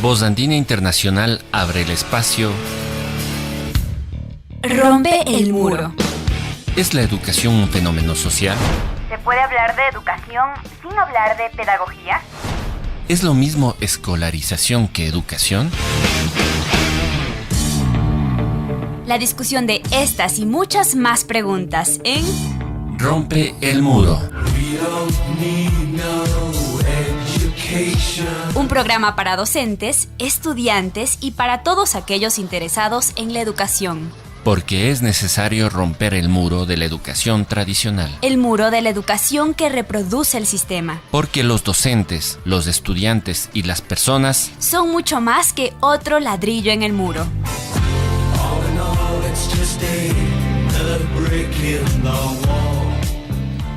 Voz Andina Internacional abre el espacio. Rompe el muro. ¿Es la educación un fenómeno social? ¿Se puede hablar de educación sin hablar de pedagogía? ¿Es lo mismo escolarización que educación? La discusión de estas y muchas más preguntas en Rompe el muro. un programa para docentes, estudiantes y para todos aquellos interesados en la educación. Porque es necesario romper el muro de la educación tradicional. El muro de la educación que reproduce el sistema. Porque los docentes, los estudiantes y las personas Son mucho más que otro ladrillo en el muro.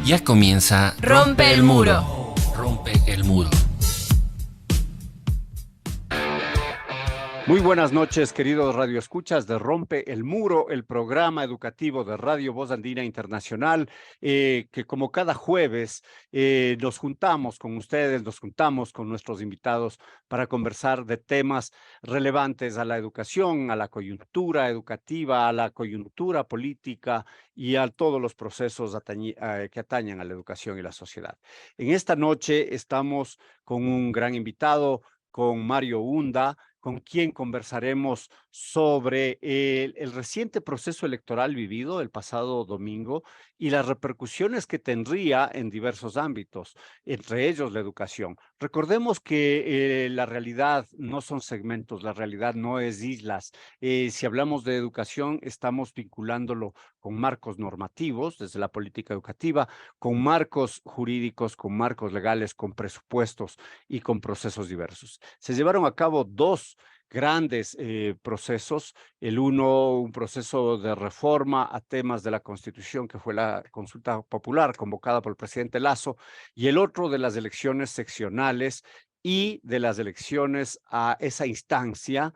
ya comienza Rompe el muro. Rompe el muro. Muy buenas noches, queridos radioescuchas de Rompe el Muro, el programa educativo de Radio Voz Andina Internacional, que como cada jueves nos juntamos con ustedes, nos juntamos con nuestros invitados para conversar de temas relevantes a la educación, a la coyuntura educativa, a la coyuntura política y a todos los procesos que atañen a la educación y la sociedad. En esta noche estamos con un gran invitado, con Mario Unda, con quien conversaremos sobre el reciente proceso electoral vivido el pasado domingo y las repercusiones que tendría en diversos ámbitos, entre ellos la educación. Recordemos que la realidad no son segmentos, la realidad no es islas. Si hablamos de educación, estamos vinculándolo con marcos normativos desde la política educativa, con marcos jurídicos, con marcos legales, con presupuestos y con procesos diversos. Se llevaron a cabo dos grandes procesos. El uno, un proceso de reforma a temas de la Constitución, que fue la consulta popular convocada por el presidente Lasso, y el otro de las elecciones seccionales y de las elecciones a esa instancia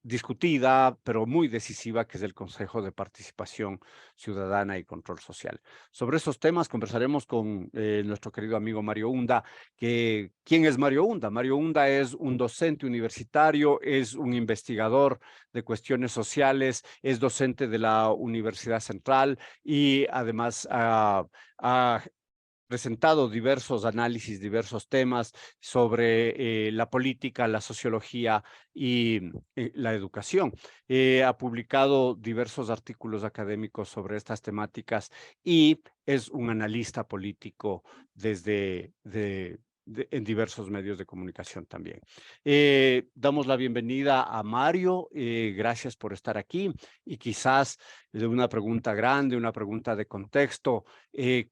discutida, pero muy decisiva, que es el Consejo de Participación Ciudadana y Control Social. Sobre esos temas conversaremos con nuestro querido amigo Mario Unda. ¿Quién es Mario Unda? Mario Unda es un docente universitario, es un investigador de cuestiones sociales, es docente de la Universidad Central y además ha presentado diversos análisis, diversos temas sobre la política, la sociología y la educación. Ha publicado diversos artículos académicos sobre estas temáticas y es un analista político en diversos medios de comunicación también. Damos la bienvenida a Mario, gracias por estar aquí y quizás de una pregunta grande, una pregunta de contexto.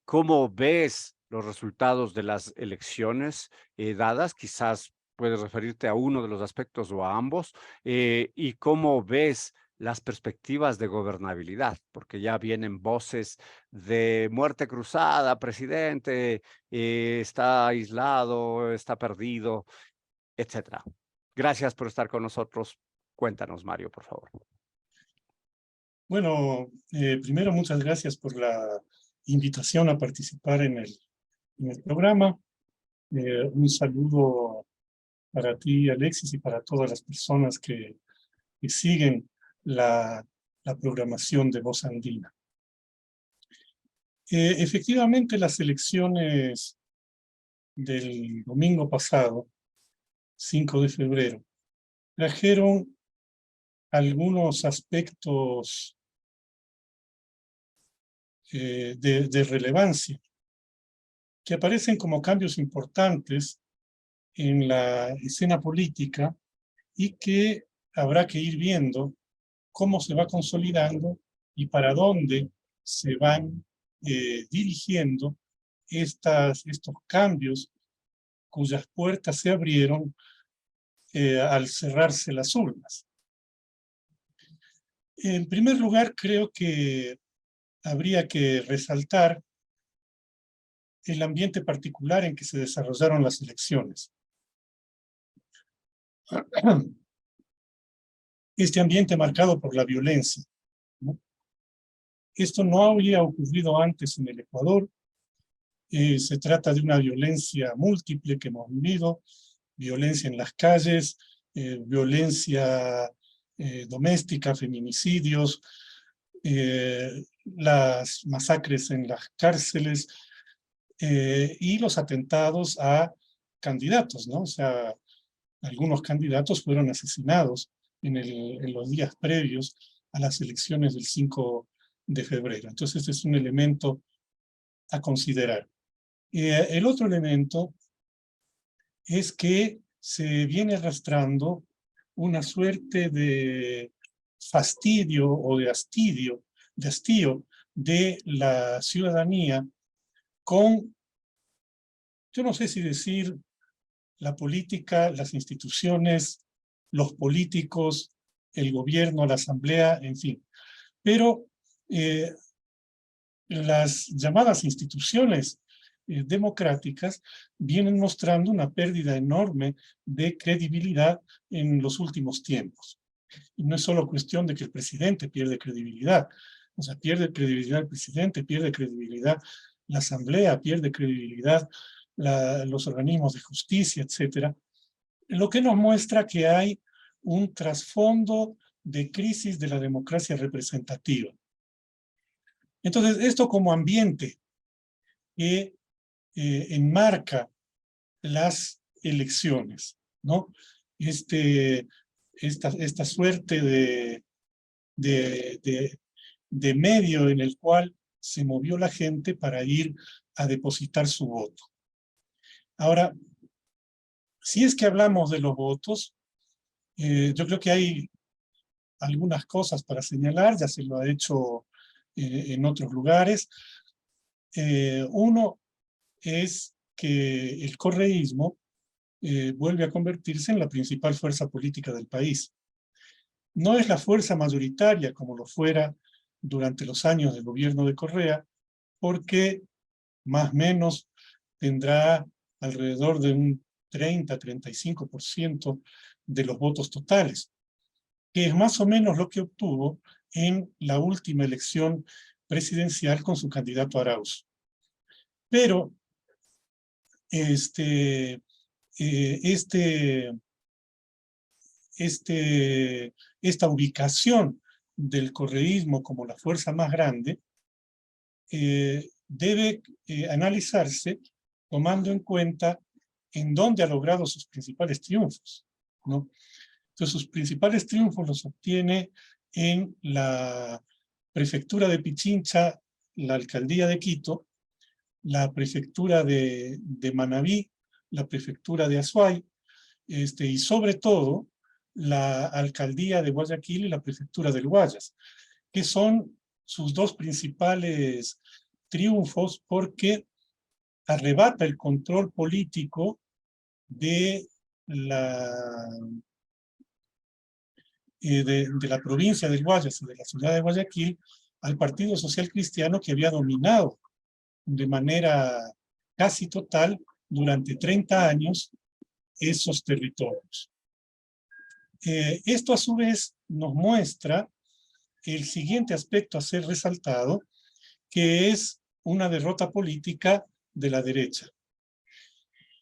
¿Cómo ves los resultados de las elecciones dadas? Quizás puedes referirte a uno de los aspectos o a ambos. ¿Y cómo ves las perspectivas de gobernabilidad? Porque ya vienen voces de muerte cruzada, presidente, está aislado, está perdido, etcétera. Gracias por estar con nosotros. Cuéntanos, Mario, por favor. Bueno, primero muchas gracias por la invitación a participar en el programa. Un saludo para ti, Alexis, y para todas las personas que siguen la programación de Voz Andina. Efectivamente, las elecciones del domingo pasado, 5 de febrero, trajeron algunos aspectos de relevancia, que aparecen como cambios importantes en la escena política y que habrá que ir viendo cómo se va consolidando y para dónde se van dirigiendo estos cambios cuyas puertas se abrieron al cerrarse las urnas. En primer lugar, creo que habría que resaltar el ambiente particular en que se desarrollaron las elecciones. Este ambiente marcado por la violencia, ¿no? Esto no había ocurrido antes en el Ecuador. Se trata de una violencia múltiple que hemos vivido violencia en las calles, violencia doméstica, feminicidios, las masacres en las cárceles y los atentados a candidatos, ¿no? O sea, algunos candidatos fueron asesinados en los días previos a las elecciones del 5 de febrero. Entonces, este es un elemento a considerar. El otro elemento es que se viene arrastrando una suerte de fastidio o de hastío de la ciudadanía con, yo no sé si decir la política, las instituciones, los políticos, el gobierno, la asamblea, en fin. Pero las llamadas instituciones democráticas vienen mostrando una pérdida enorme de credibilidad en los últimos tiempos. Y no es solo cuestión de que el presidente pierde credibilidad, o sea, pierde credibilidad el presidente, pierde credibilidad la asamblea, pierde credibilidad los organismos de justicia, etc. Lo que nos muestra que hay un trasfondo de crisis de la democracia representativa. Entonces, esto como ambiente que enmarca las elecciones, ¿no? Esta suerte de medio en el cual se movió la gente para ir a depositar su voto. Ahora, si es que hablamos de los votos, yo creo que hay algunas cosas para señalar, ya se lo ha hecho en otros lugares. Uno es que el correísmo vuelve a convertirse en la principal fuerza política del país. No es la fuerza mayoritaria como lo fuera durante los años del gobierno de Correa, porque más o menos tendrá alrededor de un 30-35% de los votos totales, que es más o menos lo que obtuvo en la última elección presidencial con su candidato Arauz. Pero esta ubicación del correísmo como la fuerza más grande debe analizarse tomando en cuenta en dónde ha logrado sus principales triunfos, ¿no? Entonces, sus principales triunfos los obtiene en la prefectura de Pichincha, la alcaldía de Quito, la prefectura de Manabí, la prefectura de Azuay, y sobre todo la alcaldía de Guayaquil y la prefectura del Guayas, que son sus dos principales triunfos porque arrebata el control político de la provincia del Guayas y de la ciudad de Guayaquil al Partido Social Cristiano, que había dominado de manera casi total durante 30 años esos territorios. Esto a su vez nos muestra el siguiente aspecto a ser resaltado, que es una derrota política de la derecha.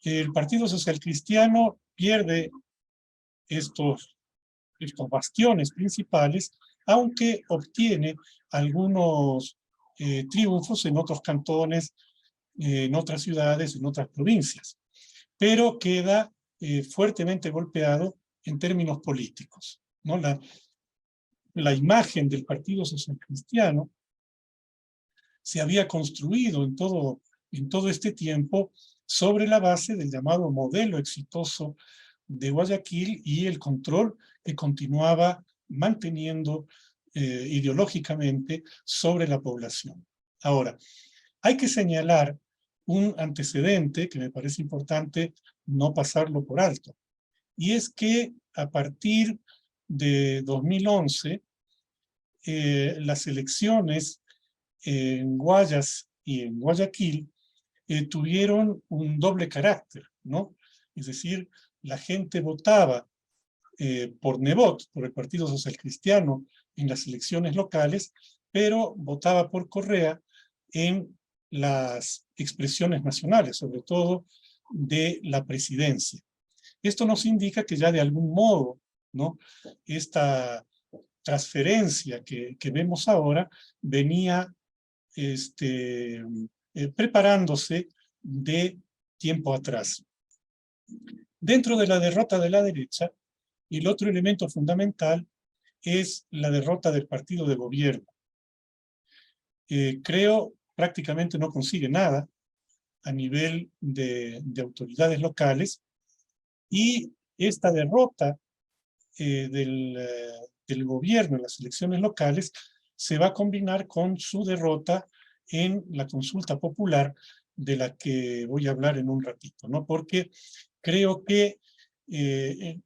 El Partido Social Cristiano pierde estos bastiones principales, aunque obtiene algunos triunfos en otros cantones, en otras ciudades, en otras provincias, pero queda fuertemente golpeado en términos políticos, ¿no? La imagen del Partido Social Cristiano se había construido en todo este tiempo sobre la base del llamado modelo exitoso de Guayaquil y el control que continuaba manteniendo ideológicamente sobre la población. Ahora, hay que señalar un antecedente que me parece importante no pasarlo por alto, y es que a partir de 2011, las elecciones en Guayas y en Guayaquil tuvieron un doble carácter, ¿no? Es decir, la gente votaba por Nebot, por el Partido Social Cristiano, en las elecciones locales, pero votaba por Correa en las expresiones nacionales, sobre todo de la presidencia. Esto nos indica que ya de algún modo, ¿no?, esta transferencia que vemos ahora venía preparándose de tiempo atrás. Dentro de la derrota de la derecha, el otro elemento fundamental es la derrota del partido de gobierno. Creo prácticamente no consigue nada a nivel de autoridades locales, y esta derrota del gobierno en las elecciones locales se va a combinar con su derrota en la consulta popular, de la que voy a hablar en un ratito, ¿no? Porque creo que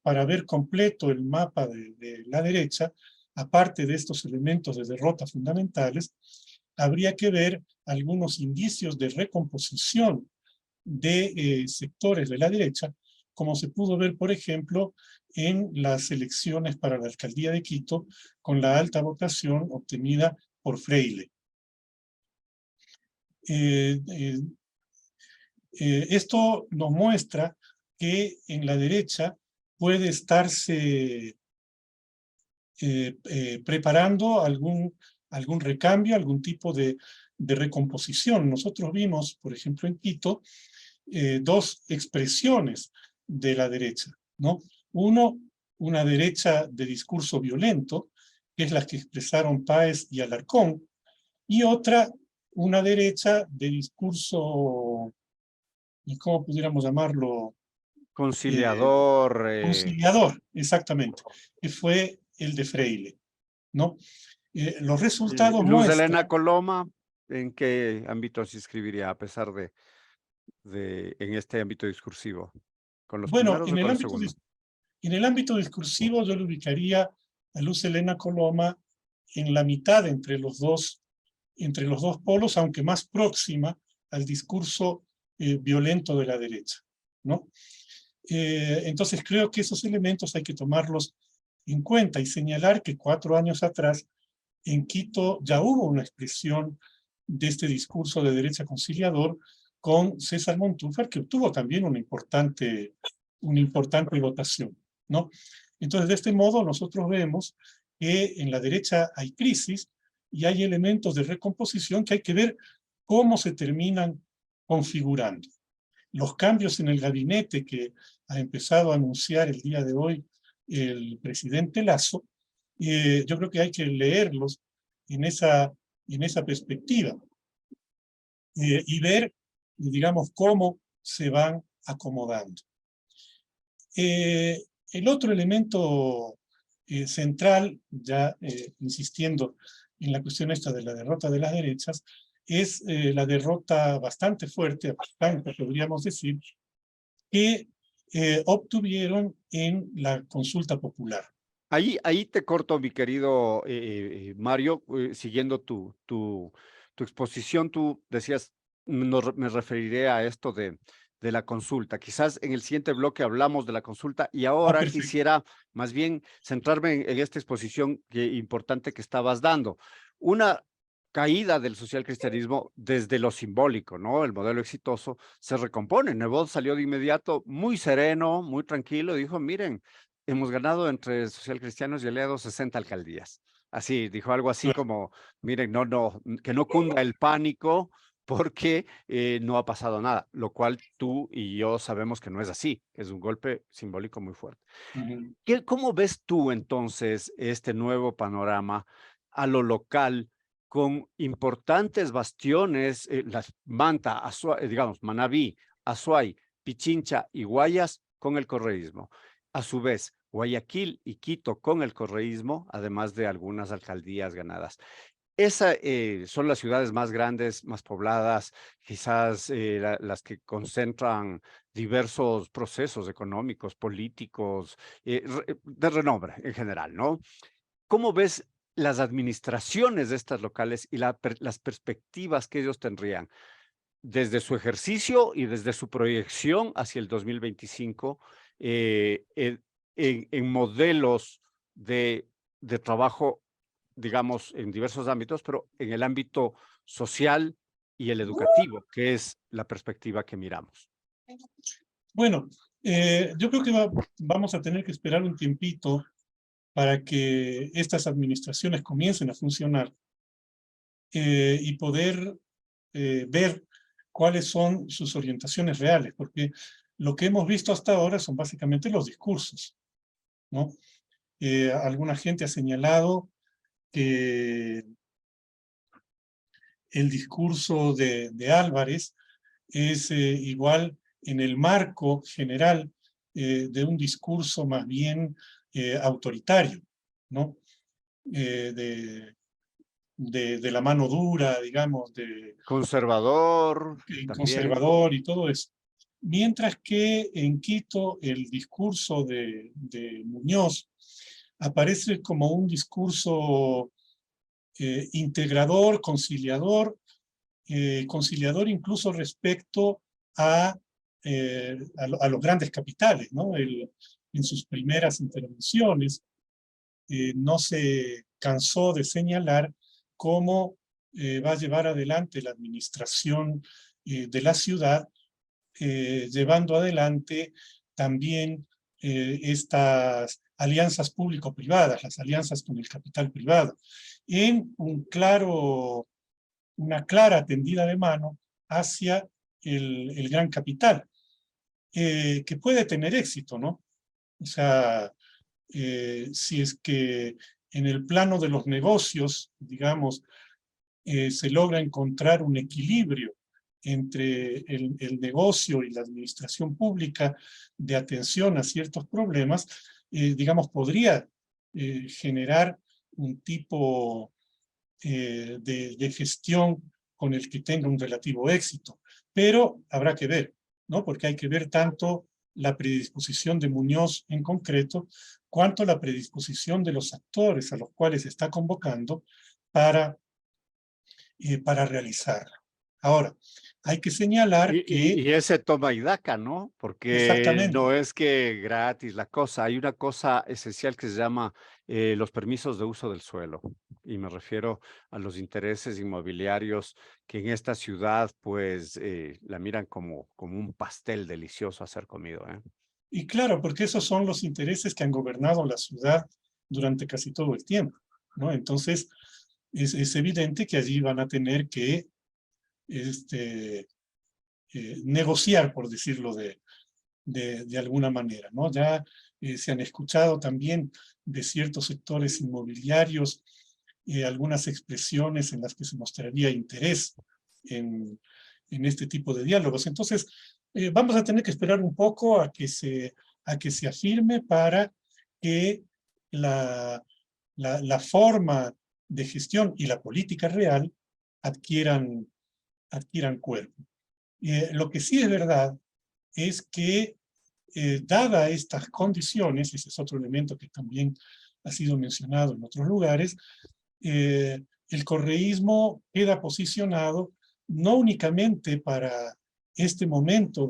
para ver completo el mapa de la derecha, aparte de estos elementos de derrota fundamentales, habría que ver algunos indicios de recomposición de sectores de la derecha, como se pudo ver, por ejemplo, en las elecciones para la alcaldía de Quito, con la alta votación obtenida por Freile. Esto nos muestra que en la derecha puede estarse preparando algún recambio, algún tipo de recomposición. Nosotros vimos, por ejemplo, en Quito, dos expresiones de la derecha, ¿no? Uno, una derecha de discurso violento, que es la que expresaron Páez y Alarcón, y otra, una derecha de discurso, ¿cómo pudiéramos llamarlo? Conciliador. Conciliador, exactamente, que fue el de Freile, ¿no? Los resultados Luz muestran... Helena Coloma, ¿en qué ámbito se inscribiría, a pesar en este ámbito discursivo? ¿Con los primeros o con los segundos? En el ámbito discursivo yo le ubicaría a Luz Helena Coloma en la mitad entre los dos polos, aunque más próxima al discurso violento de la derecha, ¿no? Entonces creo que esos elementos hay que tomarlos en cuenta y señalar que 4 años atrás en Quito ya hubo una expresión de este discurso de derecha conciliador con César Montúfar, que obtuvo también una importante votación, ¿no? Entonces, de este modo, nosotros vemos que en la derecha hay crisis y hay elementos de recomposición que hay que ver cómo se terminan configurando. Los cambios en el gabinete que ha empezado a anunciar el día de hoy el presidente Lasso, yo creo que hay que leerlos en esa perspectiva y ver, digamos, cómo se van acomodando. El otro elemento central, ya insistiendo en la cuestión esta de la derrota de las derechas, es la derrota bastante fuerte, bastante, podríamos decir, que obtuvieron en la consulta popular. Ahí te corto, mi querido Mario, siguiendo tu exposición. Tú decías, me referiré a esto de la consulta. Quizás en el siguiente bloque hablamos de la consulta, y ahora quisiera más bien centrarme en esta exposición importante que estabas dando. Una caída del socialcristianismo desde lo simbólico, ¿no? El modelo exitoso se recompone. Nebot salió de inmediato muy sereno, muy tranquilo, y dijo, miren, hemos ganado entre socialcristianos y aliados 60 alcaldías. Así, dijo algo así como, miren, que no cunda el pánico, porque no ha pasado nada, lo cual tú y yo sabemos que no es así, es un golpe simbólico muy fuerte. ¿Cómo ves tú entonces este nuevo panorama a lo local, con importantes bastiones, las Manta, digamos, Manabí, Azuay, Pichincha y Guayas con el correísmo? A su vez, Guayaquil y Quito con el correísmo, además de algunas alcaldías ganadas. Esas son las ciudades más grandes, más pobladas, quizás las que concentran diversos procesos económicos, políticos, de renombre en general, ¿no? ¿Cómo ves las administraciones de estas locales y las perspectivas que ellos tendrían desde su ejercicio y desde su proyección hacia el 2025 en modelos de trabajo, digamos, en diversos ámbitos, pero en el ámbito social y el educativo, que es la perspectiva que miramos? Bueno, Yo creo que vamos a tener que esperar un tiempito para que estas administraciones comiencen a funcionar y poder ver cuáles son sus orientaciones reales, porque lo que hemos visto hasta ahora son básicamente los discursos, ¿no? Alguna gente ha señalado que el discurso de Álvarez es igual en el marco general de un discurso más bien autoritario, ¿no? De la mano dura, digamos, Conservador también. conservador y todo eso. Mientras que en Quito el discurso de Muñoz aparece como un discurso integrador, conciliador incluso respecto a los grandes capitales, ¿no? En sus primeras intervenciones no se cansó de señalar cómo va a llevar adelante la administración de la ciudad, llevando adelante también estas alianzas público-privadas, las alianzas con el capital privado, en una clara tendida de mano hacia el gran capital, que puede tener éxito, ¿no? O sea, si es que en el plano de los negocios, digamos, se logra encontrar un equilibrio entre el negocio y la administración pública de atención a ciertos problemas, digamos, podría generar un tipo de gestión con el que tenga un relativo éxito. Pero habrá que ver, ¿no? Porque hay que ver tanto la predisposición de Muñoz en concreto, cuanto la predisposición de los actores a los cuales está convocando para realizarla. Ahora, hay que señalar y ese toma y daca, ¿no? Porque exactamente. no es que gratis la cosa. Hay una cosa esencial que se llama los permisos de uso del suelo. Y me refiero a los intereses inmobiliarios que en esta ciudad, pues, la miran como un pastel delicioso a ser comido, ¿eh? Y claro, porque esos son los intereses que han gobernado la ciudad durante casi todo el tiempo, ¿no? Entonces, es evidente que allí van a tener que negociar, por decirlo de alguna manera, ¿no? Ya se han escuchado también de ciertos sectores inmobiliarios algunas expresiones en las que se mostraría interés en este tipo de diálogos. Entonces, vamos a tener que esperar un poco a que se afirme para que la forma de gestión y la política real adquieran cuerpo. Lo que sí es verdad es que, dada estas condiciones, ese es otro elemento que también ha sido mencionado en otros lugares, el correísmo queda posicionado no únicamente para este momento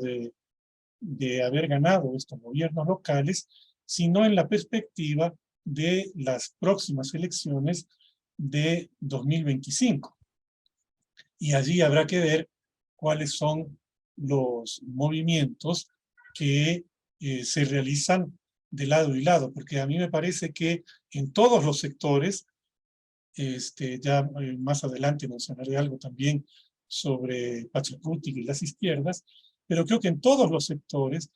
de haber ganado estos gobiernos locales, sino en la perspectiva de las próximas elecciones de 2025. Y allí habrá que ver cuáles son los movimientos que se realizan de lado y lado, porque a mí me parece que en todos los sectores, ya más adelante mencionaré algo también sobre Pachacuti y las izquierdas, pero creo que en todos los sectores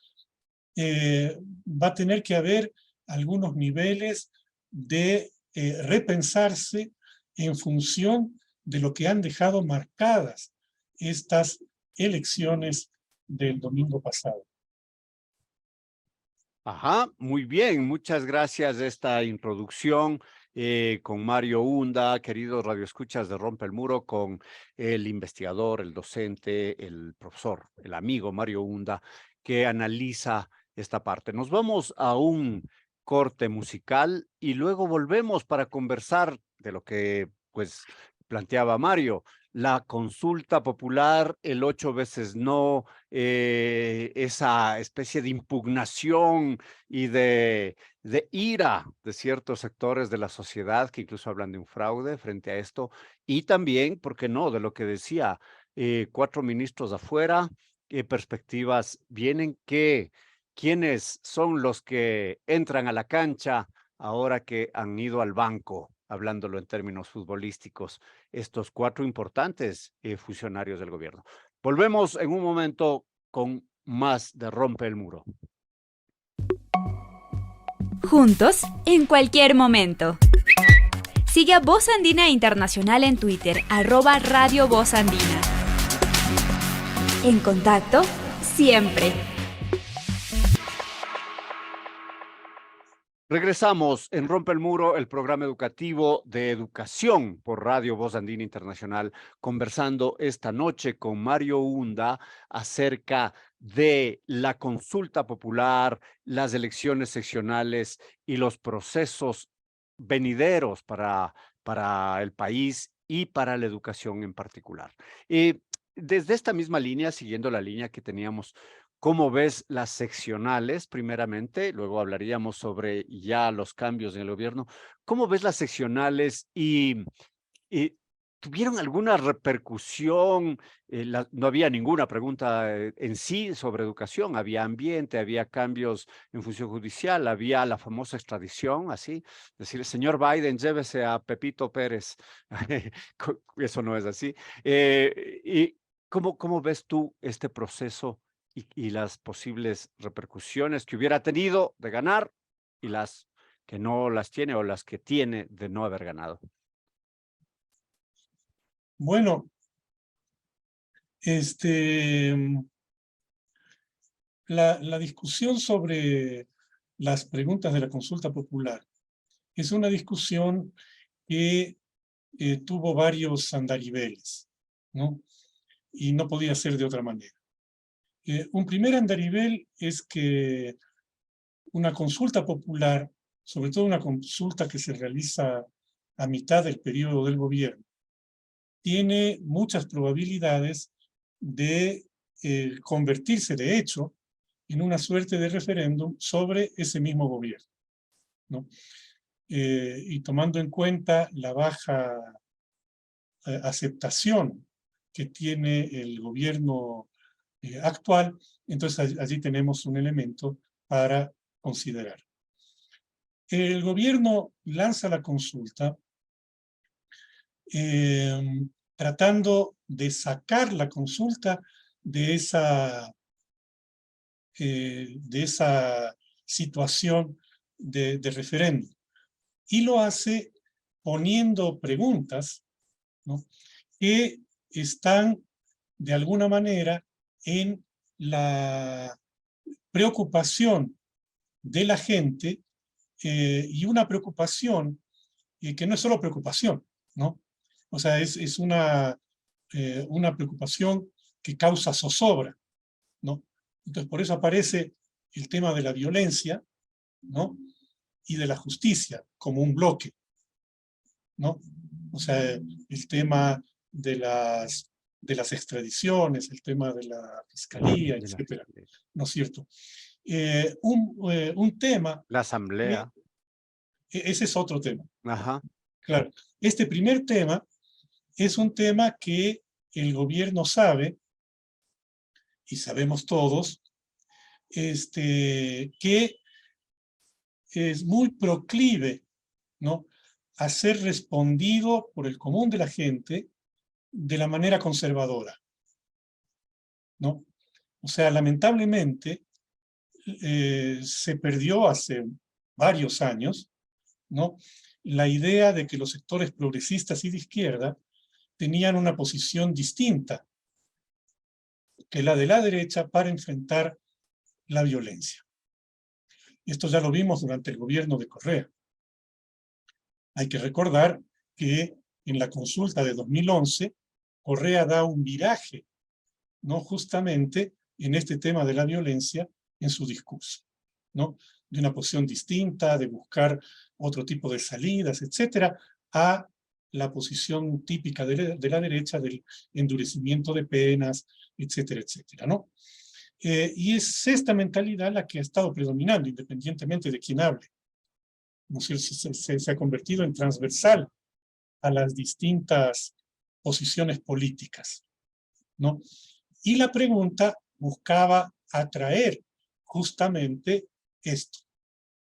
va a tener que haber algunos niveles de repensarse en función de lo que han dejado marcadas estas elecciones del domingo pasado. Ajá, muy bien, muchas gracias de esta introducción con Mario Hunda, queridos radioescuchas de Rompe el Muro, con el investigador, el docente, el profesor, el amigo Mario Hunda, que analiza esta parte. Nos vamos a un corte musical y luego volvemos para conversar de lo que, pues, planteaba Mario. La consulta popular, el 8 veces no, esa especie de impugnación y de ira de ciertos sectores de la sociedad que incluso hablan de un fraude frente a esto, y también, ¿por qué no?, de lo que decía, 4 ministros afuera, qué perspectivas vienen, ¿quiénes son los que entran a la cancha ahora que han ido al banco, hablándolo en términos futbolísticos, estos 4 importantes funcionarios del gobierno? Volvemos en un momento con más de Rompe el Muro. Juntos, en cualquier momento. Sigue a Voz Andina Internacional en Twitter, @Radio Voz Andina. En contacto, siempre. Regresamos en Rompe el Muro, el programa educativo de educación por Radio Voz Andina Internacional, conversando esta noche con Mario Unda acerca de la consulta popular, las elecciones seccionales y los procesos venideros para el país y para la educación en particular. Desde esta misma línea, siguiendo la línea que teníamos, ¿cómo ves las seccionales, primeramente? Luego hablaríamos sobre ya los cambios en el gobierno. ¿Cómo ves las seccionales y tuvieron alguna repercusión? No había ninguna pregunta en sí sobre educación, había ambiente, había cambios en función judicial, había la famosa extradición, así, decir, señor Biden, llévese a Pepito Pérez. Eso no es así. ¿Y cómo ves tú este proceso y las posibles repercusiones que hubiera tenido de ganar y las que no las tiene o las que tiene de no haber ganado? Bueno, la discusión sobre las preguntas de la consulta popular es una discusión que tuvo varios andariveles, ¿no? Y no podía ser de otra manera. Un primer andarivel es que una consulta popular, sobre todo una consulta que se realiza a mitad del periodo del gobierno, tiene muchas probabilidades de convertirse, de hecho, en una suerte de referéndum sobre ese mismo gobierno, ¿no? Y tomando en cuenta la baja aceptación que tiene el gobierno actual, entonces allí tenemos un elemento para considerar. El gobierno lanza la consulta tratando de sacar la consulta de esa situación de referéndum. Y lo hace poniendo preguntas, ¿no?, que están de alguna manera en la preocupación de la gente, y una preocupación que no es solo preocupación, ¿no? O sea, es una preocupación que causa zozobra, ¿no? Entonces, por eso aparece el tema de la violencia, ¿no?, y de la justicia como un bloque, ¿no? O sea, el tema de las extradiciones, el tema de la fiscalía, etcétera, ¿no es cierto? Un tema... La asamblea. Ese es otro tema. Ajá. Claro. Este primer tema es un tema que el gobierno sabe, y sabemos todos, que es muy proclive, ¿no?, a ser respondido por el común de la gente de la manera conservadora, ¿no? O sea, lamentablemente, se perdió hace varios años, ¿no?, la idea de que los sectores progresistas y de izquierda tenían una posición distinta que la de la derecha para enfrentar la violencia. Esto ya lo vimos durante el gobierno de Correa. Hay que recordar que en la consulta de 2011, Correa da un viraje, ¿no?, justamente en este tema de la violencia en su discurso, ¿no?, de una posición distinta, de buscar otro tipo de salidas, etcétera, a la posición típica de la derecha del endurecimiento de penas, etcétera, etcétera, ¿no? Y es esta mentalidad la que ha estado predominando, independientemente de quién hable. ¿No? Se ha convertido en transversal a las distintas posiciones políticas, ¿no? Y la pregunta buscaba atraer justamente esto.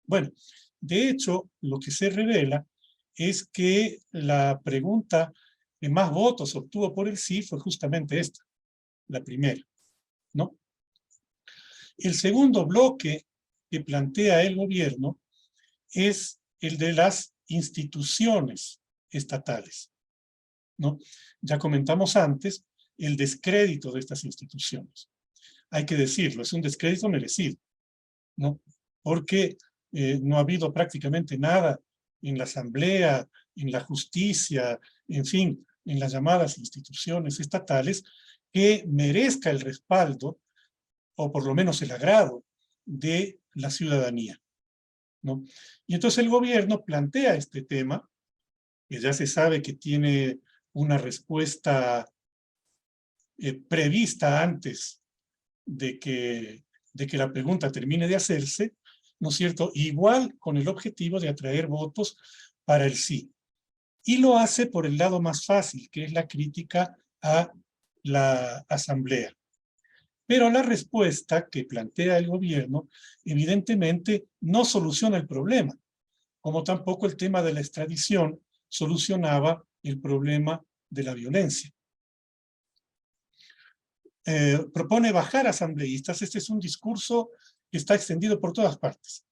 Bueno, de hecho, lo que se revela es que la pregunta que más votos obtuvo por el sí fue justamente esta, la primera, ¿no? El segundo bloque que plantea el gobierno es el de las instituciones estatales, ¿no? Ya comentamos antes el descrédito de estas instituciones. Hay que decirlo, es un descrédito merecido, ¿no? Porque no ha habido prácticamente nada en la Asamblea, en la justicia, en fin, en las llamadas instituciones estatales que merezca el respaldo, o por lo menos el agrado, de la ciudadanía, ¿no? Y entonces el gobierno plantea este tema, que ya se sabe que tiene una respuesta prevista antes de que la pregunta termine de hacerse, ¿no es cierto? Igual con el objetivo de atraer votos para el sí. Y lo hace por el lado más fácil, que es la crítica a la Asamblea. Pero la respuesta que plantea el gobierno, evidentemente, no soluciona el problema, como tampoco el tema de la extradición solucionaba el problema de la violencia. Propone bajar asambleístas. Este es un discurso que está extendido por todas partes.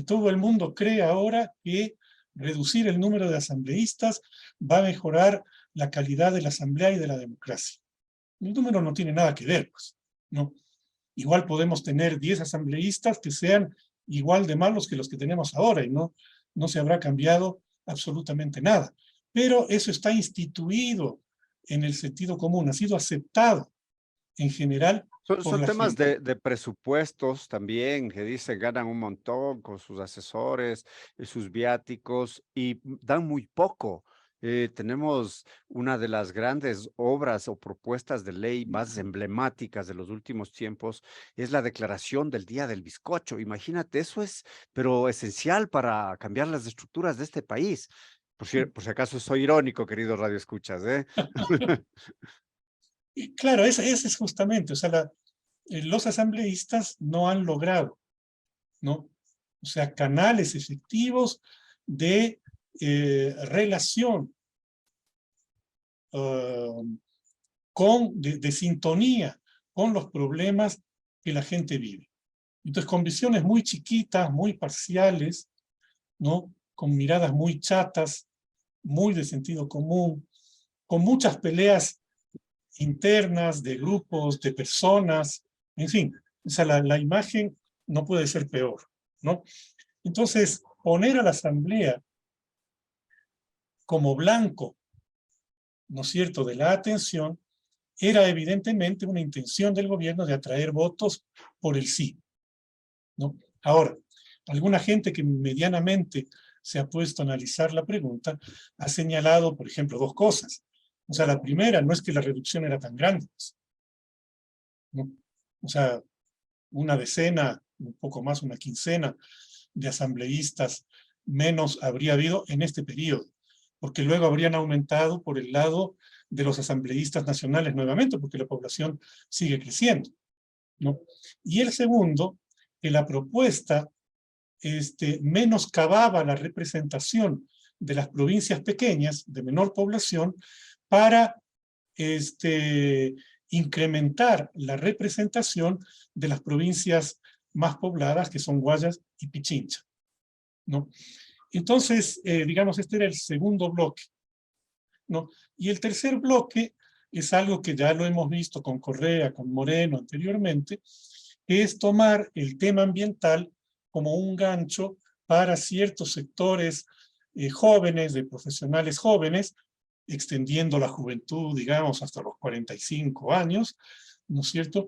Todo el mundo cree ahora que reducir el número de asambleístas va a mejorar la calidad de la asamblea y de la democracia. El número no tiene nada que ver, pues, ¿no? Igual podemos tener 10 asambleístas que sean igual de malos que los que tenemos ahora y no se habrá cambiado absolutamente nada. Pero eso está instituido en el sentido común, ha sido aceptado en general. Son temas de presupuestos también, que dicen ganan un montón con sus asesores, sus viáticos, y dan muy poco. Tenemos una de las grandes obras o propuestas de ley más emblemáticas de los últimos tiempos, es la Declaración del Día del Bizcocho. Imagínate, eso es, pero esencial para cambiar las estructuras de este país. Por si acaso soy irónico, queridos radioescuchas, ¿eh? Y claro, ese es justamente, o sea, los asambleístas no han logrado, ¿no? O sea, canales efectivos de relación, de sintonía con los problemas que la gente vive. Entonces, con visiones muy chiquitas, muy parciales, ¿no? Con miradas muy chatas, muy de sentido común, con muchas peleas internas de grupos, de personas, en fin, o sea, la imagen no puede ser peor, ¿no? Entonces, poner a la asamblea como blanco, ¿no es cierto?, de la atención, era evidentemente una intención del gobierno de atraer votos por el sí, ¿no? Ahora, alguna gente que medianamente se ha puesto a analizar la pregunta ha señalado, por ejemplo, dos cosas. O sea, la primera no es que la reducción era tan grande, ¿no? O sea, una decena, un poco más, una quincena de asambleístas menos habría habido en este periodo, porque luego habrían aumentado por el lado de los asambleístas nacionales nuevamente, porque la población sigue creciendo, ¿no? Y el segundo, que la propuesta menoscababa la representación de las provincias pequeñas, de menor población, para incrementar la representación de las provincias más pobladas, que son Guayas y Pichincha, ¿no? Entonces, digamos, este era el segundo bloque, ¿no? Y el tercer bloque es algo que ya lo hemos visto con Correa, con Moreno anteriormente, que es tomar el tema ambiental como un gancho para ciertos sectores jóvenes, de profesionales jóvenes, extendiendo la juventud, digamos, hasta los 45 años, ¿no es cierto?,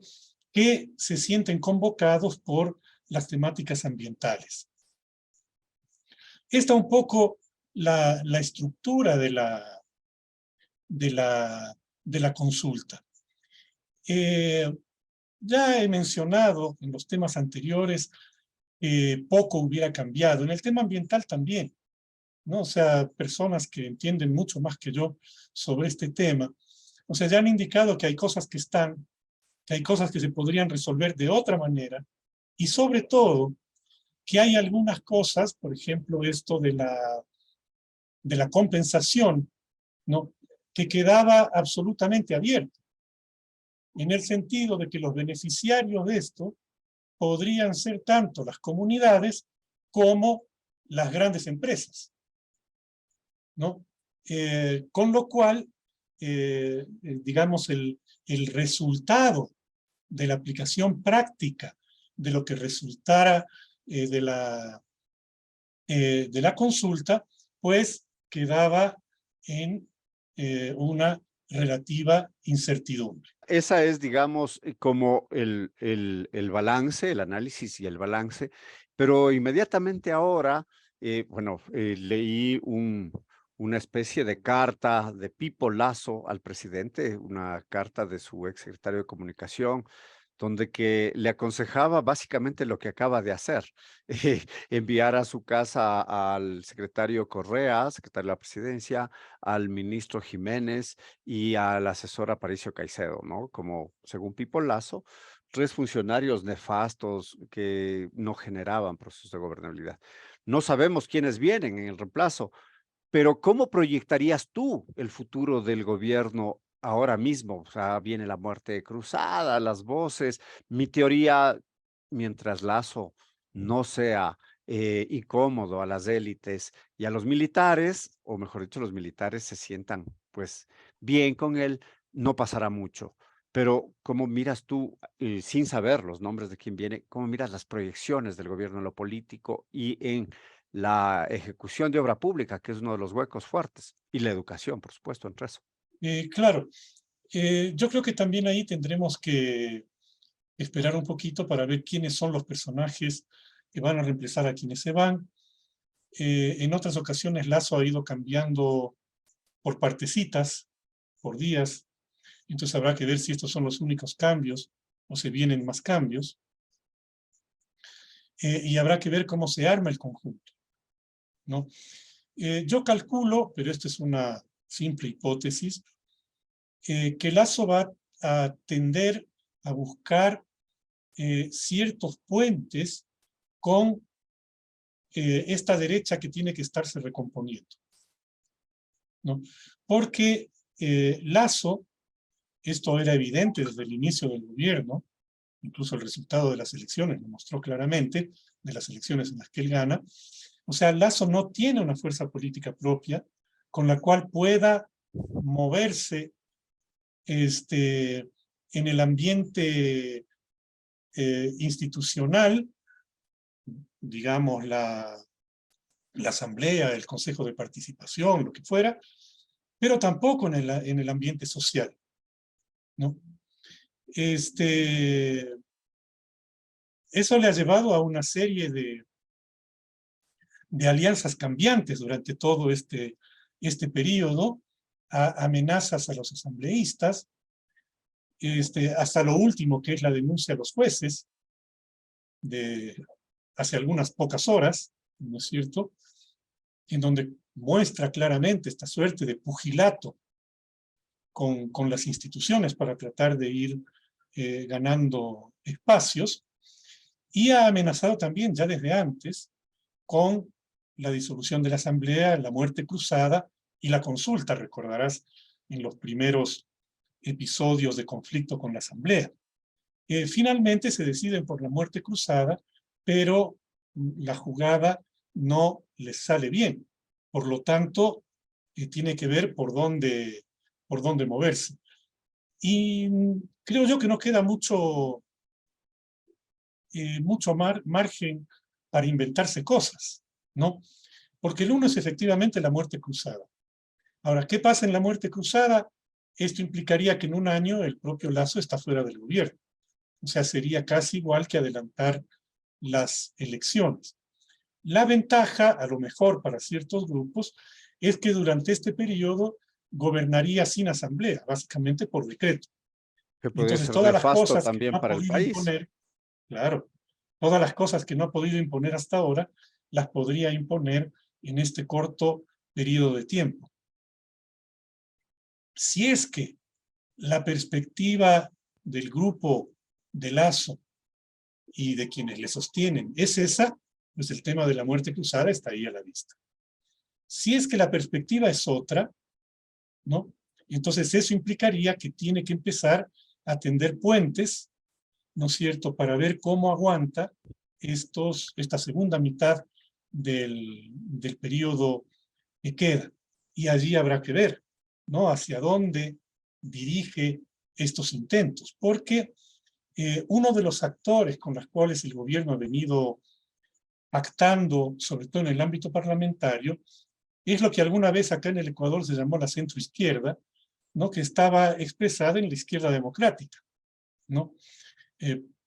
que se sienten convocados por las temáticas ambientales. Esta un poco la estructura de la consulta. Ya he mencionado en los temas anteriores que poco hubiera cambiado. En el tema ambiental también, ¿no? O sea, personas que entienden mucho más que yo sobre este tema, o sea, ya han indicado que hay cosas que hay cosas que se podrían resolver de otra manera, y sobre todo que hay algunas cosas, por ejemplo, esto de la compensación, ¿no?, que quedaba absolutamente abierto, en el sentido de que los beneficiarios de esto podrían ser tanto las comunidades como las grandes empresas, ¿no? Con lo cual, digamos, el resultado de la aplicación práctica de lo que resultara de la consulta, pues quedaba en una relativa incertidumbre. Esa es, digamos, como el balance, el análisis y el balance, pero inmediatamente ahora, leí una especie de carta de Pipo Lasso al presidente, una carta de su ex secretario de Comunicación, donde que le aconsejaba básicamente lo que acaba de hacer, enviar a su casa al secretario Correa, secretario de la Presidencia, al ministro Jiménez y al asesor Aparicio Caicedo, ¿no? Como, según Pipo Lasso, 3 funcionarios nefastos que no generaban procesos de gobernabilidad. No sabemos quiénes vienen en el reemplazo, pero ¿cómo proyectarías tú el futuro del gobierno ahora mismo? O sea, viene la muerte cruzada, las voces. Mi teoría, mientras Lazo no sea incómodo a las élites y a los militares, o mejor dicho, los militares se sientan pues bien con él, no pasará mucho. Pero ¿cómo miras tú, sin saber los nombres de quién viene, cómo miras las proyecciones del gobierno en lo político y en la ejecución de obra pública, que es uno de los huecos fuertes, y la educación, por supuesto, entre eso? Claro, yo creo que también ahí tendremos que esperar un poquito para ver quiénes son los personajes que van a reemplazar a quienes se van. En otras ocasiones Lasso ha ido cambiando por partecitas, por días, entonces habrá que ver si estos son los únicos cambios o se vienen más cambios. Y habrá que ver cómo se arma el conjunto, ¿no? Yo calculo, pero esto es una simple hipótesis, que Lasso va a tender a buscar ciertos puentes con esta derecha que tiene que estarse recomponiendo, ¿no? Porque Lasso, esto era evidente desde el inicio del gobierno, incluso el resultado de las elecciones lo mostró claramente, de las elecciones en las que él gana. O sea, Lasso no tiene una fuerza política propia con la cual pueda moverse en el ambiente institucional, digamos, la asamblea, el consejo de participación, lo que fuera, pero tampoco en el ambiente social, ¿no? Eso le ha llevado a una serie de alianzas cambiantes durante todo este periodo, a amenazas a los asambleístas, hasta lo último que es la denuncia a los jueces, de hace algunas pocas horas, ¿no es cierto?, en donde muestra claramente esta suerte de pugilato con las instituciones para tratar de ir ganando espacios, y ha amenazado también ya desde antes con la disolución de la asamblea, la muerte cruzada y la consulta, recordarás, en los primeros episodios de conflicto con la asamblea. Finalmente se deciden por la muerte cruzada, pero la jugada no les sale bien. Por lo tanto, tiene que ver por dónde moverse. Y creo yo que no queda mucho margen para inventarse cosas, ¿no? Porque el uno es efectivamente la muerte cruzada. Ahora, ¿qué pasa en la muerte cruzada? Esto implicaría que en un año el propio Lasso está fuera del gobierno. O sea, sería casi igual que adelantar las elecciones. La ventaja, a lo mejor para ciertos grupos, es que durante este periodo gobernaría sin asamblea, básicamente por decreto. Que podría Entonces, ser todas las nefasto cosas que también no ha para el podido país. imponer, claro, todas las cosas que no ha podido imponer hasta ahora, las podría imponer en este corto periodo de tiempo. Si es que la perspectiva del grupo de Lasso y de quienes le sostienen es esa, pues el tema de la muerte cruzada está ahí a la vista. Si es que la perspectiva es otra, ¿no? Entonces eso implicaría que tiene que empezar a tender puentes, ¿no es cierto?, para ver cómo aguanta esta segunda mitad del periodo que queda. Y allí habrá que ver, ¿no?, hacia dónde dirige estos intentos. Porque uno de los actores con los cuales el gobierno ha venido pactando, sobre todo en el ámbito parlamentario, es lo que alguna vez acá en el Ecuador se llamó la centroizquierda, ¿no?, que estaba expresada en la izquierda democrática, ¿no?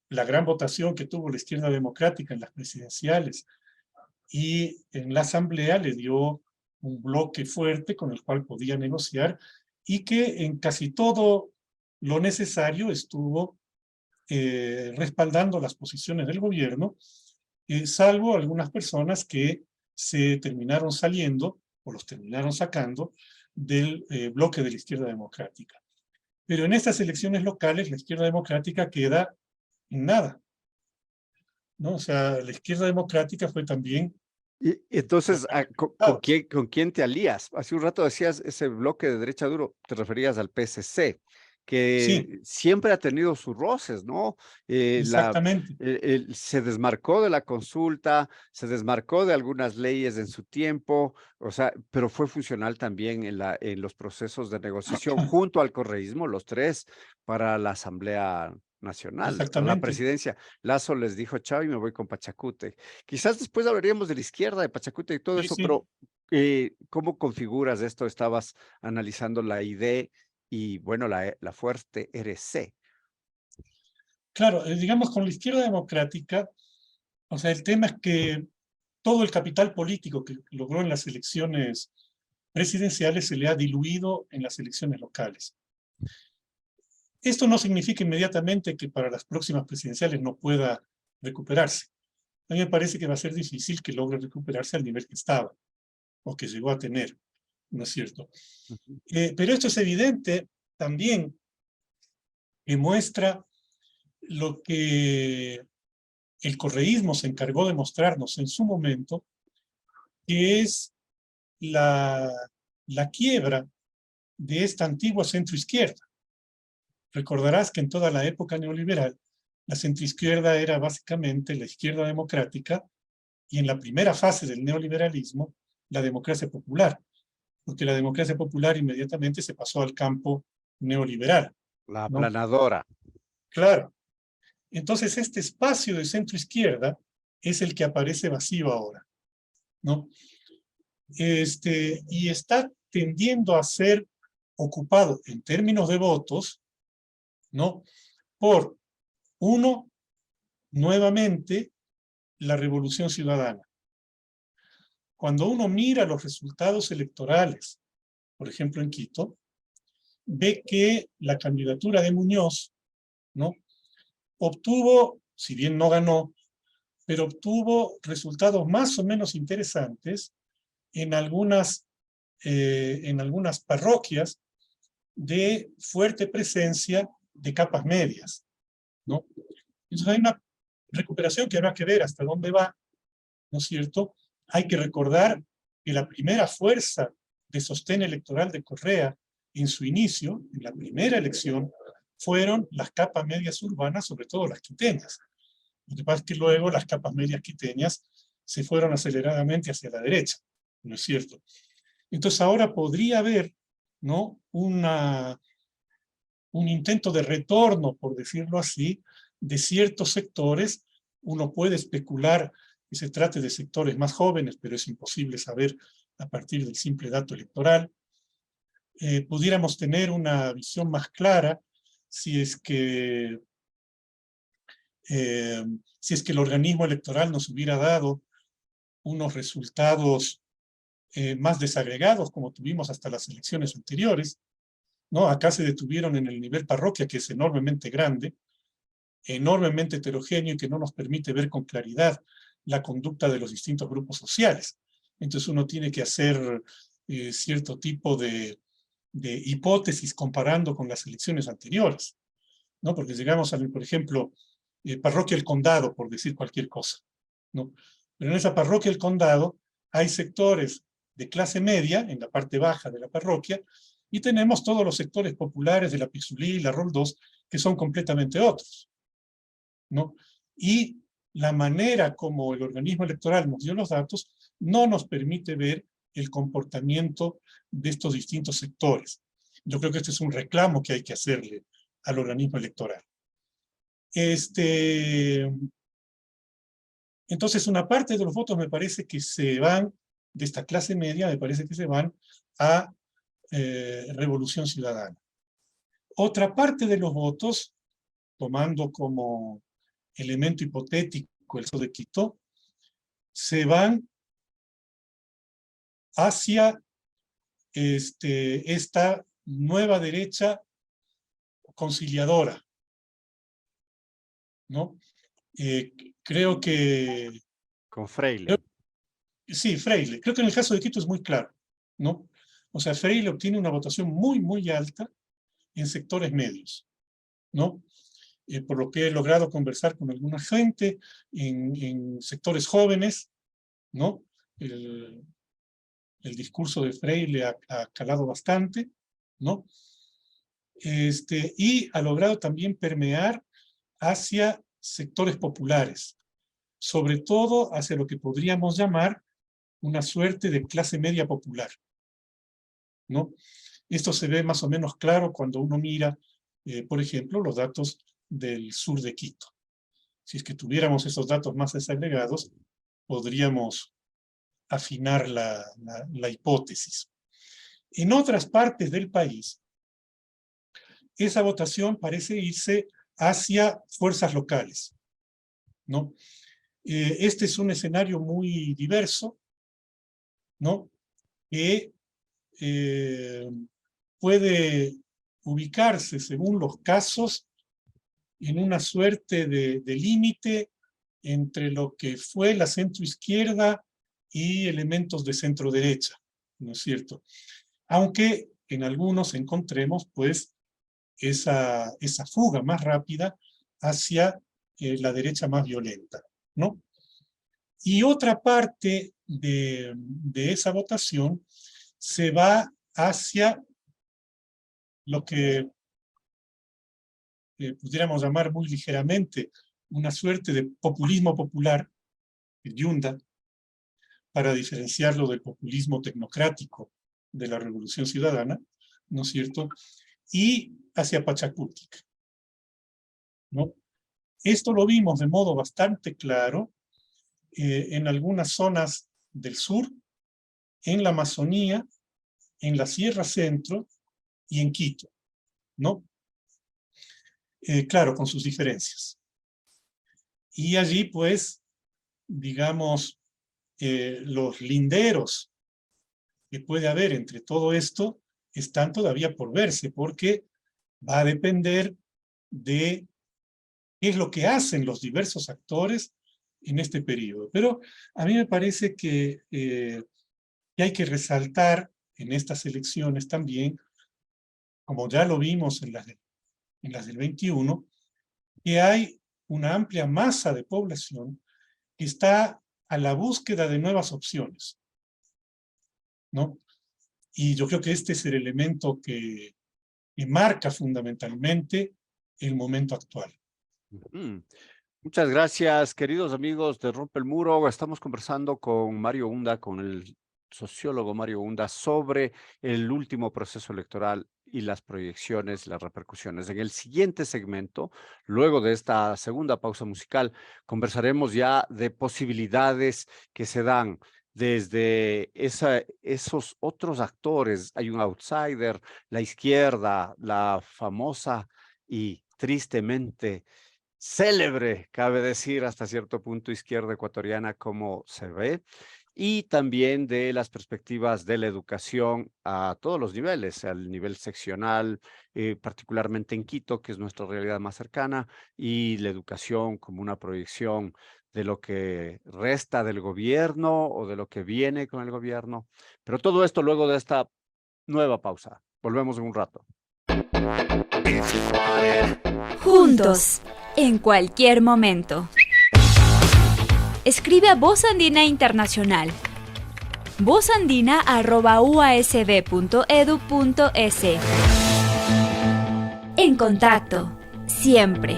La gran votación que tuvo la izquierda democrática en las presidenciales y en la asamblea le dio un bloque fuerte con el cual podía negociar y que en casi todo lo necesario estuvo respaldando las posiciones del gobierno, salvo algunas personas que se terminaron saliendo o los terminaron sacando del bloque de la izquierda democrática. Pero en estas elecciones locales la izquierda democrática queda en nada, ¿no? O sea, la izquierda democrática fue también... Y entonces, ¿con quién te alías? Hace un rato decías ese bloque de derecha duro, te referías al PSC, que Sí, siempre ha tenido sus roces, ¿no? exactamente. Se desmarcó de la consulta, se desmarcó de algunas leyes en su tiempo, o sea, pero fue funcional también en los procesos de negociación junto al correísmo, los tres, para la Asamblea Nacional, para la Exactamente. presidencia. Lazo les dijo, chao, y me voy con Pachacute. Quizás después hablaríamos de la izquierda, de Pachacute y todo Sí, eso, sí. pero ¿cómo configuras esto? Estabas analizando la ID y, bueno, la fuerte RC. Claro, digamos con la izquierda democrática, o sea, el tema es que todo el capital político que logró en las elecciones presidenciales se le ha diluido en las elecciones locales. Esto no significa inmediatamente que para las próximas presidenciales no pueda recuperarse. A mí me parece que va a ser difícil que logre recuperarse al nivel que estaba o que llegó a tener, ¿no es cierto? Pero esto es evidente también que muestra lo que el correísmo se encargó de mostrarnos en su momento, que es la quiebra de esta antigua centroizquierda. Recordarás que en toda la época neoliberal, la centroizquierda era básicamente la izquierda democrática y en la primera fase del neoliberalismo, la democracia popular, porque la democracia popular inmediatamente se pasó al campo neoliberal, La ¿no? aplanadora. Claro. Entonces este espacio de centroizquierda es el que aparece vacío ahora, ¿no? Y está tendiendo a ser ocupado en términos de votos, ¿no?, por, uno, nuevamente, la revolución ciudadana. Cuando uno mira los resultados electorales, por ejemplo en Quito, ve que la candidatura de Muñoz, ¿no?, obtuvo, si bien no ganó, pero obtuvo resultados más o menos interesantes en algunas parroquias de fuerte presencia de capas medias, ¿no? Entonces hay una recuperación que habrá que ver hasta dónde va, ¿no es cierto? Hay que recordar que la primera fuerza de sostén electoral de Correa en su inicio, en la primera elección, fueron las capas medias urbanas, sobre todo las quiteñas. Lo que pasa es que luego las capas medias quiteñas se fueron aceleradamente hacia la derecha, ¿no es cierto? Entonces ahora podría haber, ¿no?, un intento de retorno, por decirlo así, de ciertos sectores. Uno puede especular que se trate de sectores más jóvenes, pero es imposible saber a partir del simple dato electoral. Pudiéramos tener una visión más clara si es que el organismo electoral nos hubiera dado unos resultados más desagregados, como tuvimos hasta las elecciones anteriores, ¿no? Acá se detuvieron en el nivel parroquia, que es enormemente grande, enormemente heterogéneo y que no nos permite ver con claridad la conducta de los distintos grupos sociales. Entonces uno tiene que hacer cierto tipo de hipótesis comparando con las elecciones anteriores, ¿no? Porque llegamos a ver, por ejemplo, parroquia del condado, por decir cualquier cosa, ¿no? Pero en esa parroquia del condado hay sectores de clase media, en la parte baja de la parroquia, y tenemos todos los sectores populares de la Pixulí y la Rol 2, que son completamente otros, ¿no? Y la manera como el organismo electoral nos dio los datos no nos permite ver el comportamiento de estos distintos sectores. Yo creo que este es un reclamo que hay que hacerle al organismo electoral. Entonces, una parte de los votos me parece que se van, de esta clase media, me parece que se van a Revolución Ciudadana. Otra parte de los votos, tomando como elemento hipotético el caso de Quito, se van hacia esta nueva derecha conciliadora, ¿no? Creo que... Con Freile. Sí, Freile. Creo que en el caso de Quito es muy claro, ¿no? O sea, Freile obtiene una votación muy, muy alta en sectores medios, ¿no? Por lo que he logrado conversar con alguna gente en sectores jóvenes, ¿no? El discurso de Freile ha calado bastante, ¿no? Y ha logrado también permear hacia sectores populares, sobre todo hacia lo que podríamos llamar una suerte de clase media popular, ¿no? Esto se ve más o menos claro cuando uno mira, por ejemplo, los datos del sur de Quito. Si es que tuviéramos esos datos más desagregados, podríamos afinar la hipótesis. En otras partes del país, esa votación parece irse hacia fuerzas locales, ¿no? Este es un escenario muy diverso, ¿no? Que puede ubicarse, según los casos, en una suerte de límite entre lo que fue la centroizquierda y elementos de centro-derecha, ¿no es cierto? Aunque en algunos encontremos, pues, esa fuga más rápida hacia la derecha más violenta, ¿no? Y otra parte de esa votación se va hacia lo que pudiéramos llamar muy ligeramente una suerte de populismo popular, el Yunda, para diferenciarlo del populismo tecnocrático de la Revolución Ciudadana, ¿no es cierto? Y hacia Pachacútic, ¿no? Esto lo vimos de modo bastante claro en algunas zonas del sur, en la Amazonía, en la Sierra Centro y en Quito, ¿no? Claro, con sus diferencias. Y allí, pues, digamos, los linderos que puede haber entre todo esto están todavía por verse, porque va a depender de qué es lo que hacen los diversos actores en este periodo. Pero a mí me parece que hay que resaltar en estas elecciones también, como ya lo vimos en las del 21, que hay una amplia masa de población que está a la búsqueda de nuevas opciones, ¿no? Y yo creo que este es el elemento que marca fundamentalmente el momento actual. Muchas gracias, queridos amigos de Rompe el Muro. Estamos conversando con Mario Unda, con el sociólogo Mario Unda, sobre el último proceso electoral y las proyecciones, las repercusiones. En el siguiente segmento, luego de esta segunda pausa musical, conversaremos ya de posibilidades que se dan desde esos otros actores. Hay un outsider, la izquierda, la famosa y tristemente célebre, cabe decir, hasta cierto punto, izquierda ecuatoriana, como se ve, y también de las perspectivas de la educación a todos los niveles, al nivel seccional, particularmente en Quito, que es nuestra realidad más cercana, y la educación como una proyección de lo que resta del gobierno o de lo que viene con el gobierno. Pero todo esto luego de esta nueva pausa. Volvemos en un rato. Juntos, en cualquier momento. Escribe a Voz Andina Internacional. vozandina@uasb.edu.es. En contacto, siempre.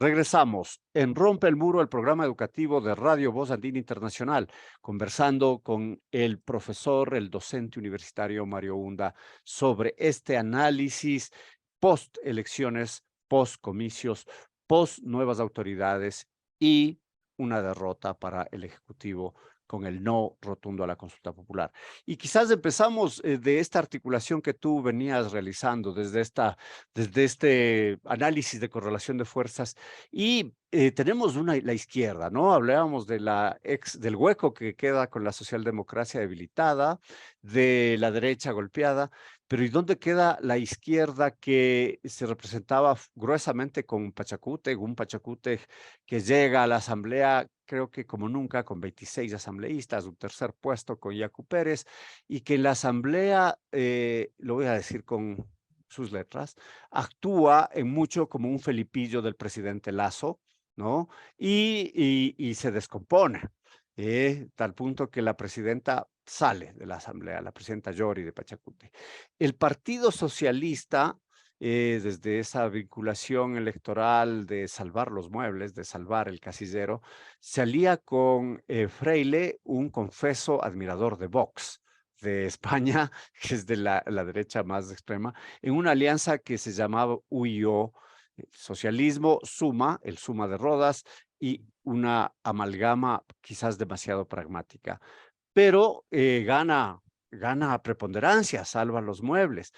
Regresamos en Rompe el Muro, el programa educativo de Radio Voz Andina Internacional, conversando con el profesor, el docente universitario Mario Hunda sobre este análisis post elecciones, post comicios, post nuevas autoridades y una derrota para el Ejecutivo con el no rotundo a la consulta popular. Y quizás empezamos de esta articulación que tú venías realizando, desde este análisis de correlación de fuerzas, y tenemos la izquierda, ¿no? Hablábamos de del hueco que queda con la socialdemocracia debilitada, de la derecha golpeada, pero ¿y dónde queda la izquierda que se representaba gruesamente con Pachacútec, un Pachacútec que llega a la asamblea, creo que como nunca, con 26 asambleístas, un tercer puesto con Yacu Pérez, y que en la asamblea, lo voy a decir con sus letras, actúa en mucho como un Felipillo del presidente Lazo, ¿no? Y se descompone, tal punto que la presidenta sale de la asamblea, la presidenta Yori de Pachacútec. El Partido Socialista, desde esa vinculación electoral de salvar los muebles, de salvar el casillero, se alía con Freile, un confeso admirador de Vox de España, que es de la derecha más extrema, en una alianza que se llamaba UIO, socialismo, suma, el suma de Rodas, y una amalgama quizás demasiado pragmática. Pero gana preponderancia, salva los muebles.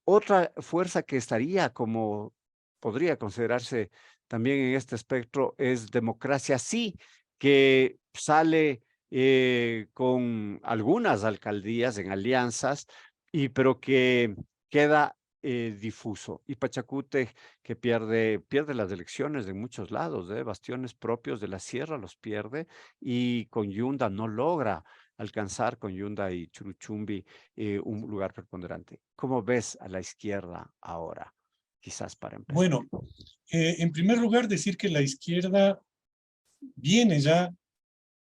Otra fuerza que estaría como podría considerarse también en este espectro es Democracia Sí, que sale con algunas alcaldías en alianzas, pero que queda difuso. Y Pachacútec que pierde las elecciones en muchos lados, bastiones propios de la sierra los pierde, y con Yunda no logra alcanzar, con Yunda y Churuchumbi, un lugar preponderante. ¿Cómo ves a la izquierda ahora? Quizás para empezar. Bueno, en primer lugar decir que la izquierda viene ya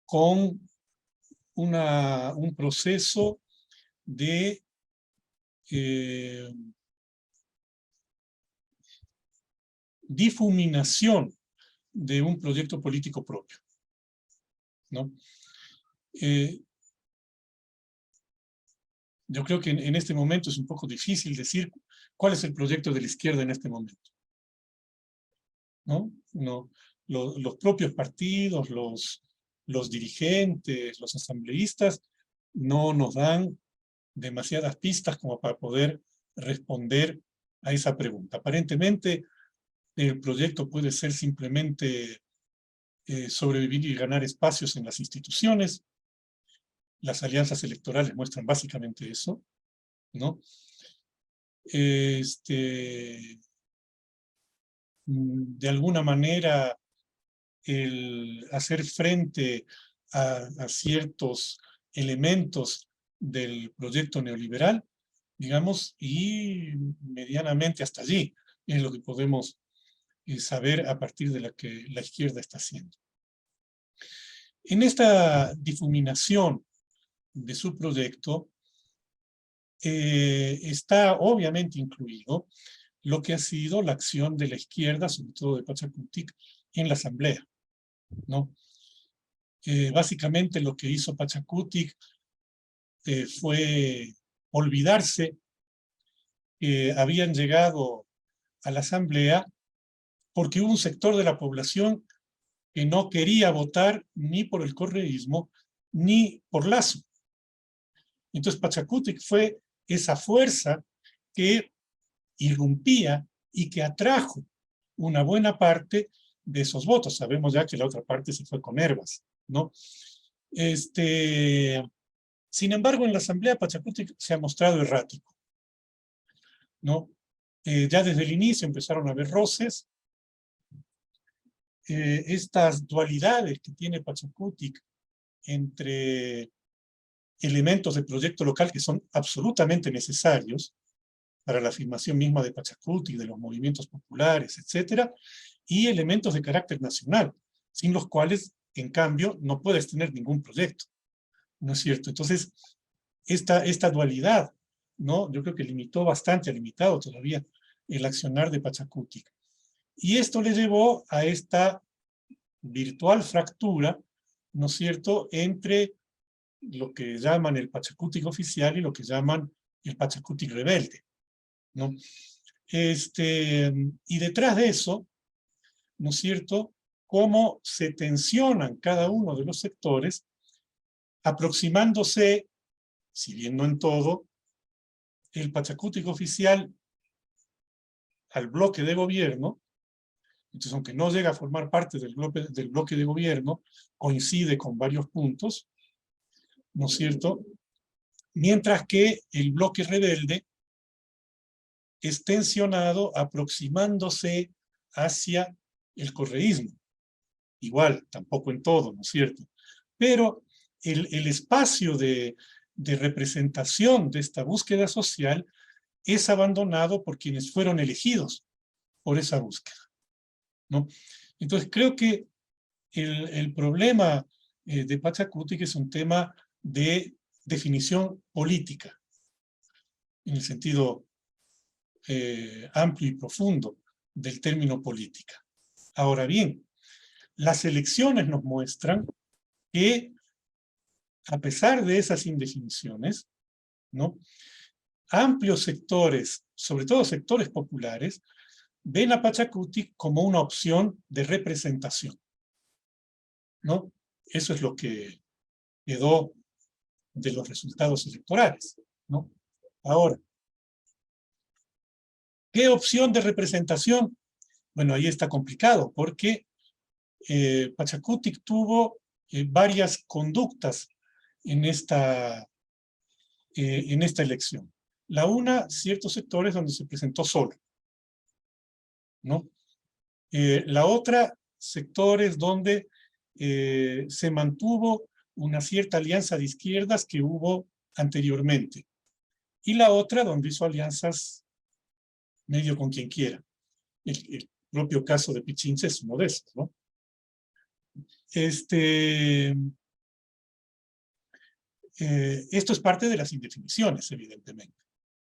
con un proceso de difuminación de un proyecto político propio, ¿no? Yo creo que en este momento es un poco difícil decir cuál es el proyecto de la izquierda en este momento, ¿no? Los propios partidos, los dirigentes, los asambleístas, no nos dan demasiadas pistas como para poder responder a esa pregunta. Aparentemente, el proyecto puede ser simplemente sobrevivir y ganar espacios en las instituciones. Las alianzas electorales muestran básicamente eso, ¿no? De alguna manera, el hacer frente a ciertos elementos del proyecto neoliberal, digamos, y medianamente hasta allí es lo que podemos saber a partir de lo que la izquierda está haciendo. En esta difuminación de su proyecto está obviamente incluido lo que ha sido la acción de la izquierda, sobre todo de Pachacútec, en la asamblea, ¿no? Básicamente lo que hizo Pachacútec fue olvidarse que habían llegado a la asamblea porque hubo un sector de la población que no quería votar ni por el correísmo ni por Lazo. Entonces Pachacútec fue esa fuerza que irrumpía y que atrajo una buena parte de esos votos. Sabemos ya que la otra parte se fue con Hervas, ¿no? Sin embargo, en la asamblea Pachacútec se ha mostrado errático, ¿no? Ya desde el inicio empezaron a haber roces. Estas dualidades que tiene Pachacútec entre elementos del proyecto local que son absolutamente necesarios, para la afirmación misma de Pachacutic, de los movimientos populares, etcétera, y elementos de carácter nacional, sin los cuales, en cambio, no puedes tener ningún proyecto, ¿no es cierto? Entonces, esta dualidad, ¿no? Yo creo que ha limitado todavía el accionar de Pachacutic. Y esto le llevó a esta virtual fractura, ¿no es cierto?, entre lo que llaman el Pachacutic oficial y lo que llaman el Pachacutic rebelde, ¿no? Y detrás de eso, ¿no es cierto?, cómo se tensionan cada uno de los sectores, aproximándose, si bien no en todo, el Pachacutic oficial al bloque de gobierno. Entonces, aunque no llega a formar parte del bloque de gobierno, coincide con varios puntos, ¿no es cierto? Mientras que el bloque rebelde es tensionado aproximándose hacia el correísmo. Igual, tampoco en todo, ¿no es cierto? Pero el espacio de representación de esta búsqueda social es abandonado por quienes fueron elegidos por esa búsqueda, ¿no? Entonces creo que el problema de Pachacutic es un tema de definición política, en el sentido amplio y profundo del término política. Ahora bien, las elecciones nos muestran que, a pesar de esas indefiniciones, ¿no?, amplios sectores, sobre todo sectores populares, ven a Pachacutic como una opción de representación, ¿no? Eso es lo que quedó de los resultados electorales, ¿no? Ahora, ¿qué opción de representación? Bueno, ahí está complicado, porque Pachacutic tuvo varias conductas en esta elección. La una, ciertos sectores donde se presentó solo, ¿no? La otra, sectores donde se mantuvo una cierta alianza de izquierdas que hubo anteriormente. Y la otra, donde hizo alianzas medio con quien quiera. El propio caso de Pichincha es uno de esos, ¿no? Esto es parte de las indefiniciones, evidentemente,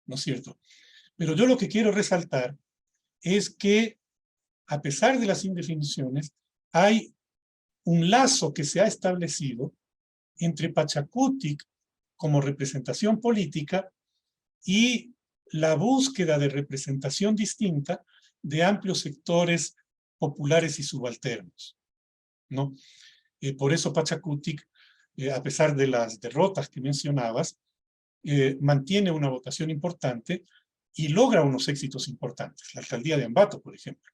¿no es cierto? Pero yo lo que quiero resaltar es que, a pesar de las indefiniciones, hay un lazo que se ha establecido entre Pachacutic como representación política y la búsqueda de representación distinta de amplios sectores populares y subalternos, ¿no? Por eso Pachacutic, a pesar de las derrotas que mencionabas, mantiene una votación importante y logra unos éxitos importantes. La alcaldía de Ambato, por ejemplo,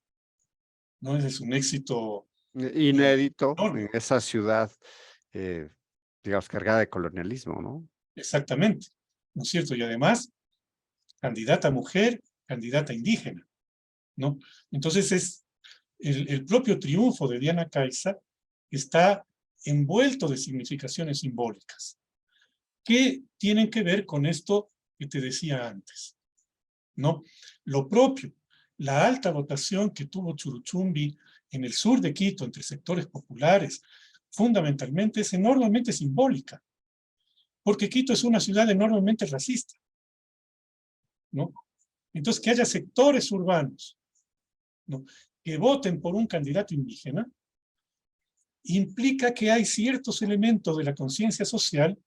¿no? Ese es un éxito inédito enorme. en esa ciudad, digamos, cargada de colonialismo, ¿no? Exactamente, ¿no es cierto? Y además, candidata mujer, candidata indígena, ¿no? Entonces es el propio triunfo de Diana Caiza está envuelto de significaciones simbólicas que tienen que ver con esto que te decía antes, ¿no? Lo propio, la alta votación que tuvo Churuchumbi en el sur de Quito entre sectores populares, fundamentalmente es enormemente simbólica, porque Quito es una ciudad enormemente racista, ¿no? Entonces, que haya sectores urbanos, ¿no?, que voten por un candidato indígena, implica que hay ciertos elementos de la conciencia social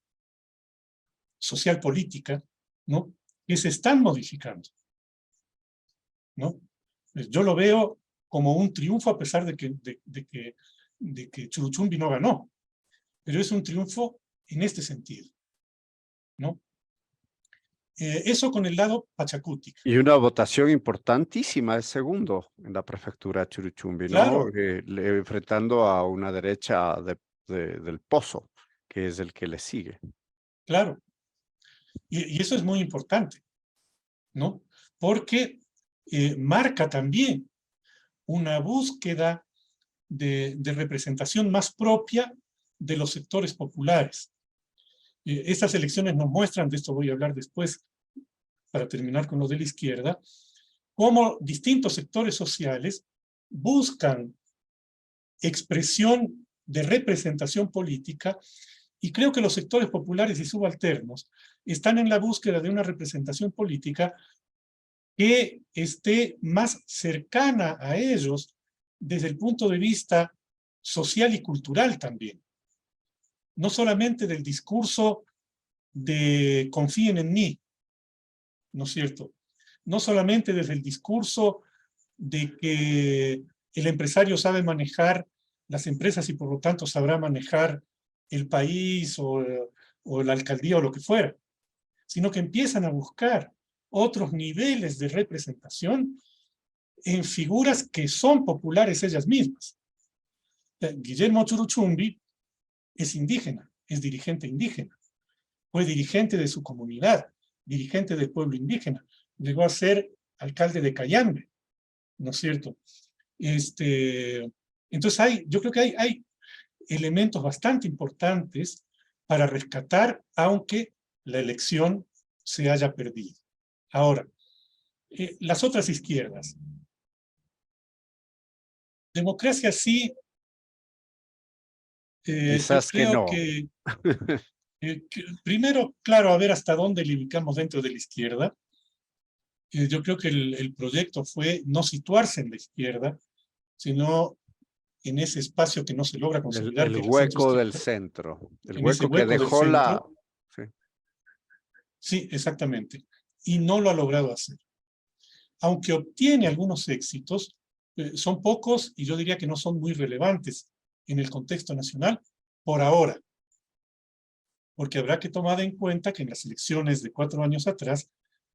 política, ¿no?, que se están modificando, ¿no? Yo lo veo como un triunfo, a pesar de que Churuchumbi no ganó, pero es un triunfo en este sentido, ¿no? Eso con el lado Pachacutic. Y una votación importantísima, es segundo en la prefectura Churuchumbi, ¿no? Claro. Enfrentando a una derecha del Pozo, que es el que le sigue. Claro. Y eso es muy importante, ¿no? Porque marca también una búsqueda de representación más propia de los sectores populares. Estas elecciones nos muestran, de esto voy a hablar después, para terminar con lo de la izquierda, cómo distintos sectores sociales buscan expresión de representación política, y creo que los sectores populares y subalternos están en la búsqueda de una representación política que esté más cercana a ellos desde el punto de vista social y cultural también. No solamente del discurso de confíen en mí, ¿no es cierto? No solamente desde el discurso de que el empresario sabe manejar las empresas y por lo tanto sabrá manejar el país o la alcaldía o lo que fuera, sino que empiezan a buscar otros niveles de representación en figuras que son populares ellas mismas. Guillermo Churuchumbi es indígena, es dirigente indígena, fue dirigente de su comunidad, dirigente del pueblo indígena, llegó a ser alcalde de Cayambe, ¿no es cierto? Entonces yo creo que hay elementos bastante importantes para rescatar, aunque la elección se haya perdido. Ahora, las otras izquierdas. Democracia sí, Quizás yo creo que no. que primero, claro, a ver hasta dónde le ubicamos dentro de la izquierda. Yo creo que el proyecto fue no situarse en la izquierda, sino en ese espacio que no se logra consolidar. El hueco del centro. El hueco que dejó la... Sí. Sí, exactamente. Y no lo ha logrado hacer. Aunque obtiene algunos éxitos, son pocos y yo diría que no son muy relevantes en el contexto nacional por ahora. Porque habrá que tomar en cuenta que en las elecciones de 4 años atrás,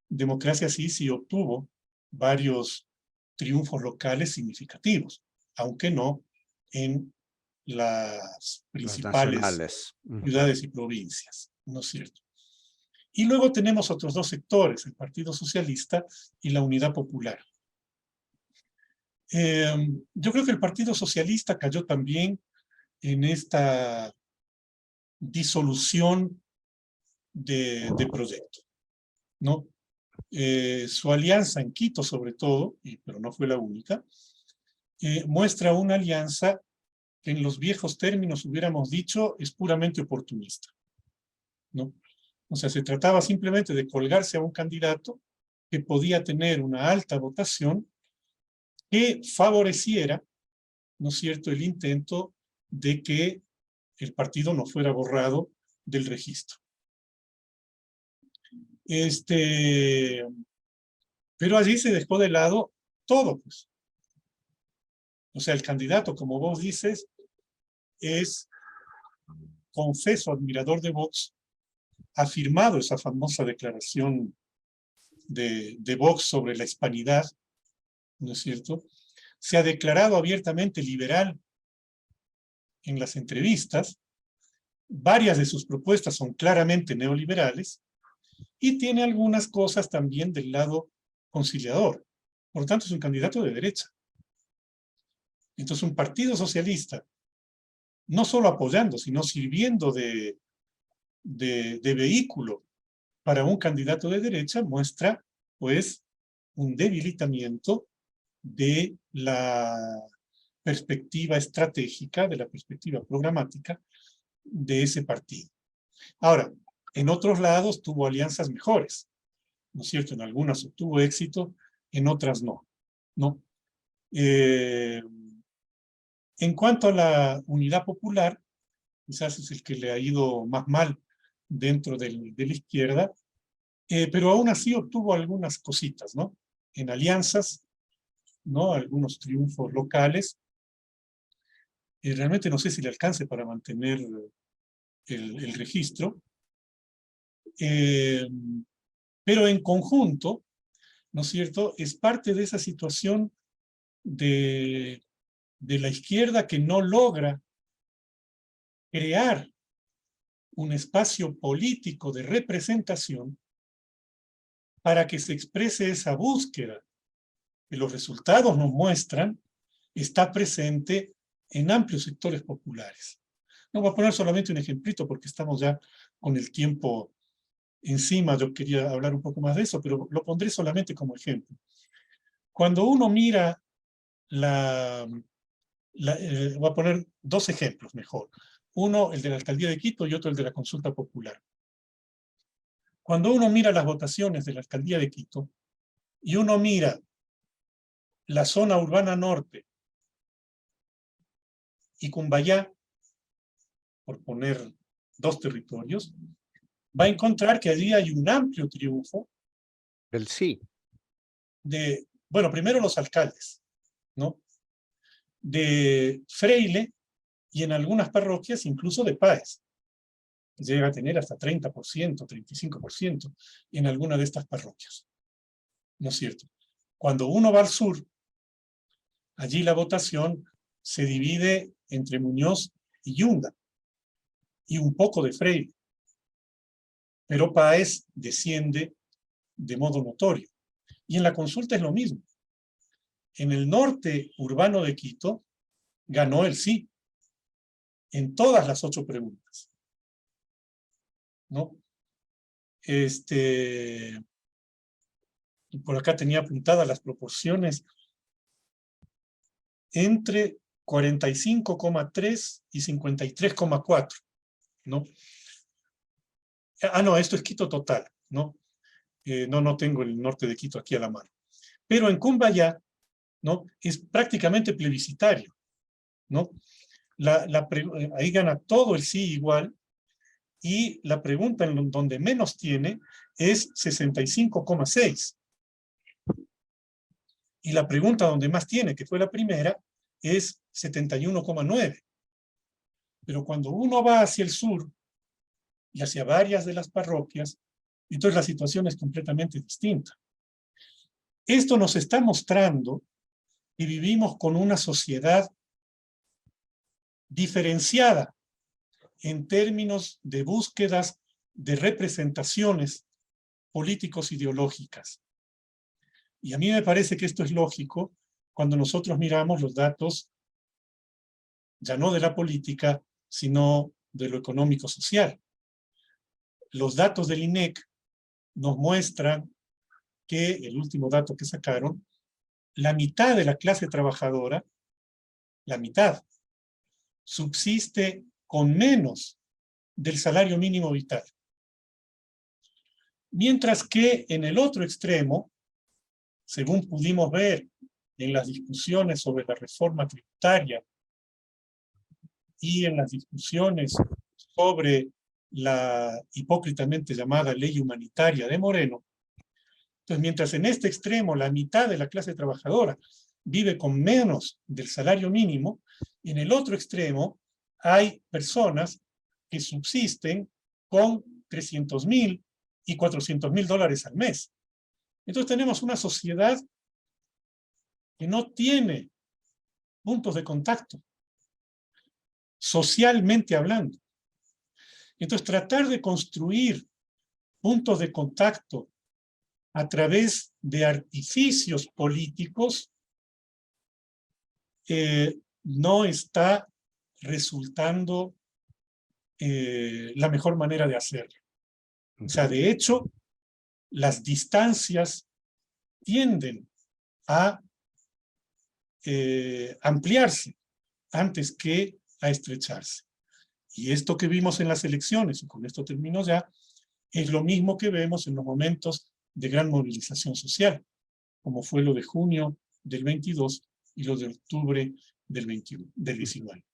Democracia sí obtuvo varios triunfos locales significativos, aunque no en las principales ciudades y provincias, ¿no es cierto? Y luego tenemos otros dos sectores, el Partido Socialista y la Unidad Popular. Yo creo que el Partido Socialista cayó también en esta disolución de proyecto, ¿no? Su alianza en Quito, sobre todo, pero no fue la única, muestra una alianza que en los viejos términos hubiéramos dicho es puramente oportunista, ¿no? O sea, se trataba simplemente de colgarse a un candidato que podía tener una alta votación que favoreciera, ¿no es cierto?, el intento de que el partido no fuera borrado del registro. Pero allí se dejó de lado todo, pues. O sea, el candidato, como vos dices, es confeso admirador de Vox, ha firmado esa famosa declaración de Vox sobre la hispanidad, ¿no es cierto? Se ha declarado abiertamente liberal en las entrevistas, varias de sus propuestas son claramente neoliberales, y tiene algunas cosas también del lado conciliador. Por lo tanto, es un candidato de derecha. Entonces, un partido socialista, no solo apoyando, sino sirviendo de vehículo para un candidato de derecha, muestra, pues, un debilitamiento de la perspectiva estratégica, de la perspectiva programática de ese partido. Ahora, en otros lados tuvo alianzas mejores, ¿no es cierto? En algunas obtuvo éxito, en otras no, ¿no? En cuanto a la Unidad Popular, quizás es el que le ha ido más mal dentro de la izquierda, pero aún así obtuvo algunas cositas, ¿no? En alianzas, ¿no? Algunos triunfos locales. Realmente no sé si le alcance para mantener el registro, pero en conjunto, ¿no es cierto?, es parte de esa situación de la izquierda que no logra crear un espacio político de representación para que se exprese esa búsqueda que los resultados nos muestran está presente en amplios sectores populares. No voy a poner solamente un ejemplito porque estamos ya con el tiempo encima yo quería hablar un poco más de eso, pero lo pondré solamente como ejemplo. Cuando uno mira voy a poner dos ejemplos mejor. Uno, el de la Alcaldía de Quito, y otro, el de la consulta popular. Cuando uno mira las votaciones de la Alcaldía de Quito, y uno mira la zona urbana norte y Cumbayá, por poner dos territorios, va a encontrar que allí hay un amplio triunfo Del sí. de, bueno, primero los alcaldes, ¿no? De Freile y en algunas parroquias incluso de Páez. Llega a tener hasta 30%, 35% en alguna de estas parroquias. ¿No es cierto? Cuando uno va al sur, allí la votación se divide entre Muñoz y Yunda, y un poco de Freire. Pero Páez desciende de modo notorio. Y en la consulta es lo mismo. En el norte urbano de Quito, ganó el sí, en todas las 8 preguntas. ¿No? Por acá tenía apuntadas las proporciones entre 45,3 y 53,4, ¿no? No, esto es Quito total, ¿no? No tengo el norte de Quito aquí a la mano. Pero en Cumbayá, ¿no? Es prácticamente plebiscitario, ¿no? Ahí gana todo el sí igual, y la pregunta en donde menos tiene es 65,6. Y la pregunta donde más tiene, que fue la primera, es 71,9. Pero cuando uno va hacia el sur y hacia varias de las parroquias, entonces la situación es completamente distinta. Esto nos está mostrando que vivimos con una sociedad diferenciada en términos de búsquedas de representaciones políticos ideológicas. Y a mí me parece que esto es lógico cuando nosotros miramos los datos, ya no de la política, sino de lo económico-social. Los datos del INEC nos muestran que, el último dato que sacaron, la mitad de la clase trabajadora, la mitad, subsiste con menos del salario mínimo vital. Mientras que en el otro extremo, según pudimos ver en las discusiones sobre la reforma tributaria y en las discusiones sobre la hipócritamente llamada ley humanitaria de Moreno, entonces mientras en este extremo la mitad de la clase trabajadora vive con menos del salario mínimo, en el otro extremo hay personas que subsisten con 300.000 y 400.000 dólares al mes. Entonces tenemos una sociedad que no tiene puntos de contacto, socialmente hablando. Entonces tratar de construir puntos de contacto a través de artificios políticos no está resultando la mejor manera de hacerlo. O sea, de hecho, las distancias tienden a ampliarse antes que a estrecharse. Y esto que vimos en las elecciones, y con esto termino ya, es lo mismo que vemos en los momentos de gran movilización social, como fue lo de junio del 22 y lo de octubre del 19.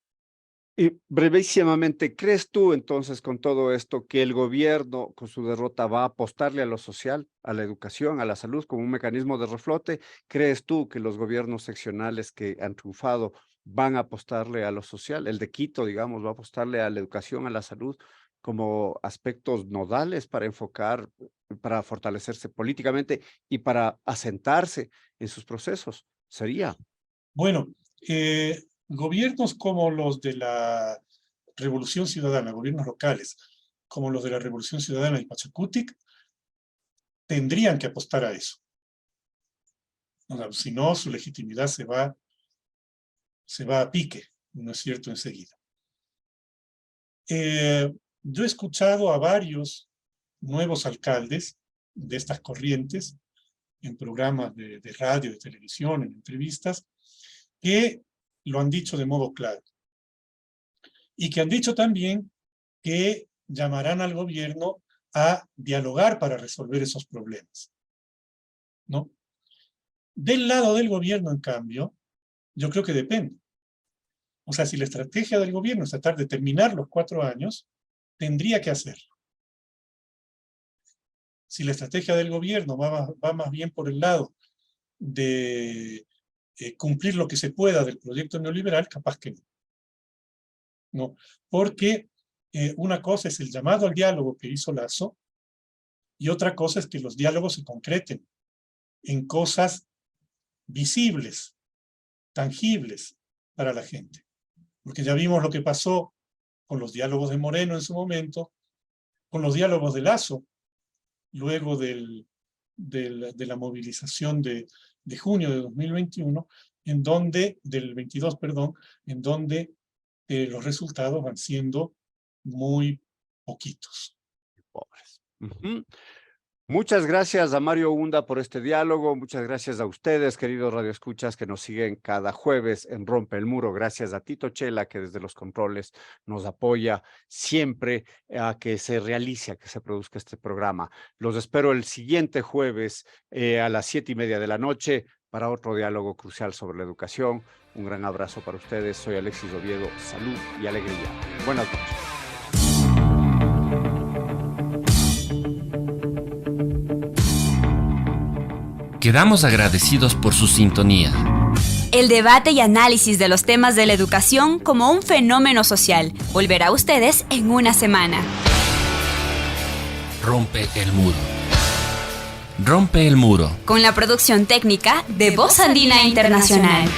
Y brevísimamente, ¿crees tú entonces con todo esto que el gobierno con su derrota va a apostarle a lo social, a la educación, a la salud como un mecanismo de reflote? ¿Crees tú que los gobiernos seccionales que han triunfado van a apostarle a lo social? El de Quito, digamos, va a apostarle a la educación, a la salud como aspectos nodales para enfocar, para fortalecerse políticamente y para asentarse en sus procesos. ¿Sería? Bueno, gobiernos como los de la Revolución Ciudadana, gobiernos locales, como los de la Revolución Ciudadana y Pachacutic, tendrían que apostar a eso. O sea, si no, su legitimidad se va a pique, ¿no es cierto?, enseguida. Yo he escuchado a varios nuevos alcaldes de estas corrientes en programas de radio, de televisión, en entrevistas, que lo han dicho de modo claro. Y que han dicho también que llamarán al gobierno a dialogar para resolver esos problemas, ¿no? Del lado del gobierno, en cambio, yo creo que depende. O sea, si la estrategia del gobierno es tratar de terminar los 4 años, tendría que hacerlo. Si la estrategia del gobierno va más bien por el lado de cumplir lo que se pueda del proyecto neoliberal, capaz que no. No, porque una cosa es el llamado al diálogo que hizo Lasso, y otra cosa es que los diálogos se concreten en cosas visibles, tangibles para la gente. Porque ya vimos lo que pasó con los diálogos de Moreno en su momento, con los diálogos de Lasso, luego de la movilización de junio de 2021, del 22, perdón, en donde los resultados van siendo muy poquitos. Pobres. Muchas gracias a Mario Unda por este diálogo. Muchas gracias a ustedes, queridos radioescuchas, que nos siguen cada jueves en Rompe el Muro. Gracias a Tito Chela, que desde los controles nos apoya siempre a que se realice, a que se produzca este programa. Los espero el siguiente jueves a las 7:30 de la noche para otro diálogo crucial sobre la educación. Un gran abrazo para ustedes. Soy Alexis Oviedo. Salud y alegría. Buenas noches. Quedamos agradecidos por su sintonía. El debate y análisis de los temas de la educación como un fenómeno social volverá a ustedes en una semana. Rompe el muro. Rompe el muro. Con la producción técnica de Voz Andina Internacional.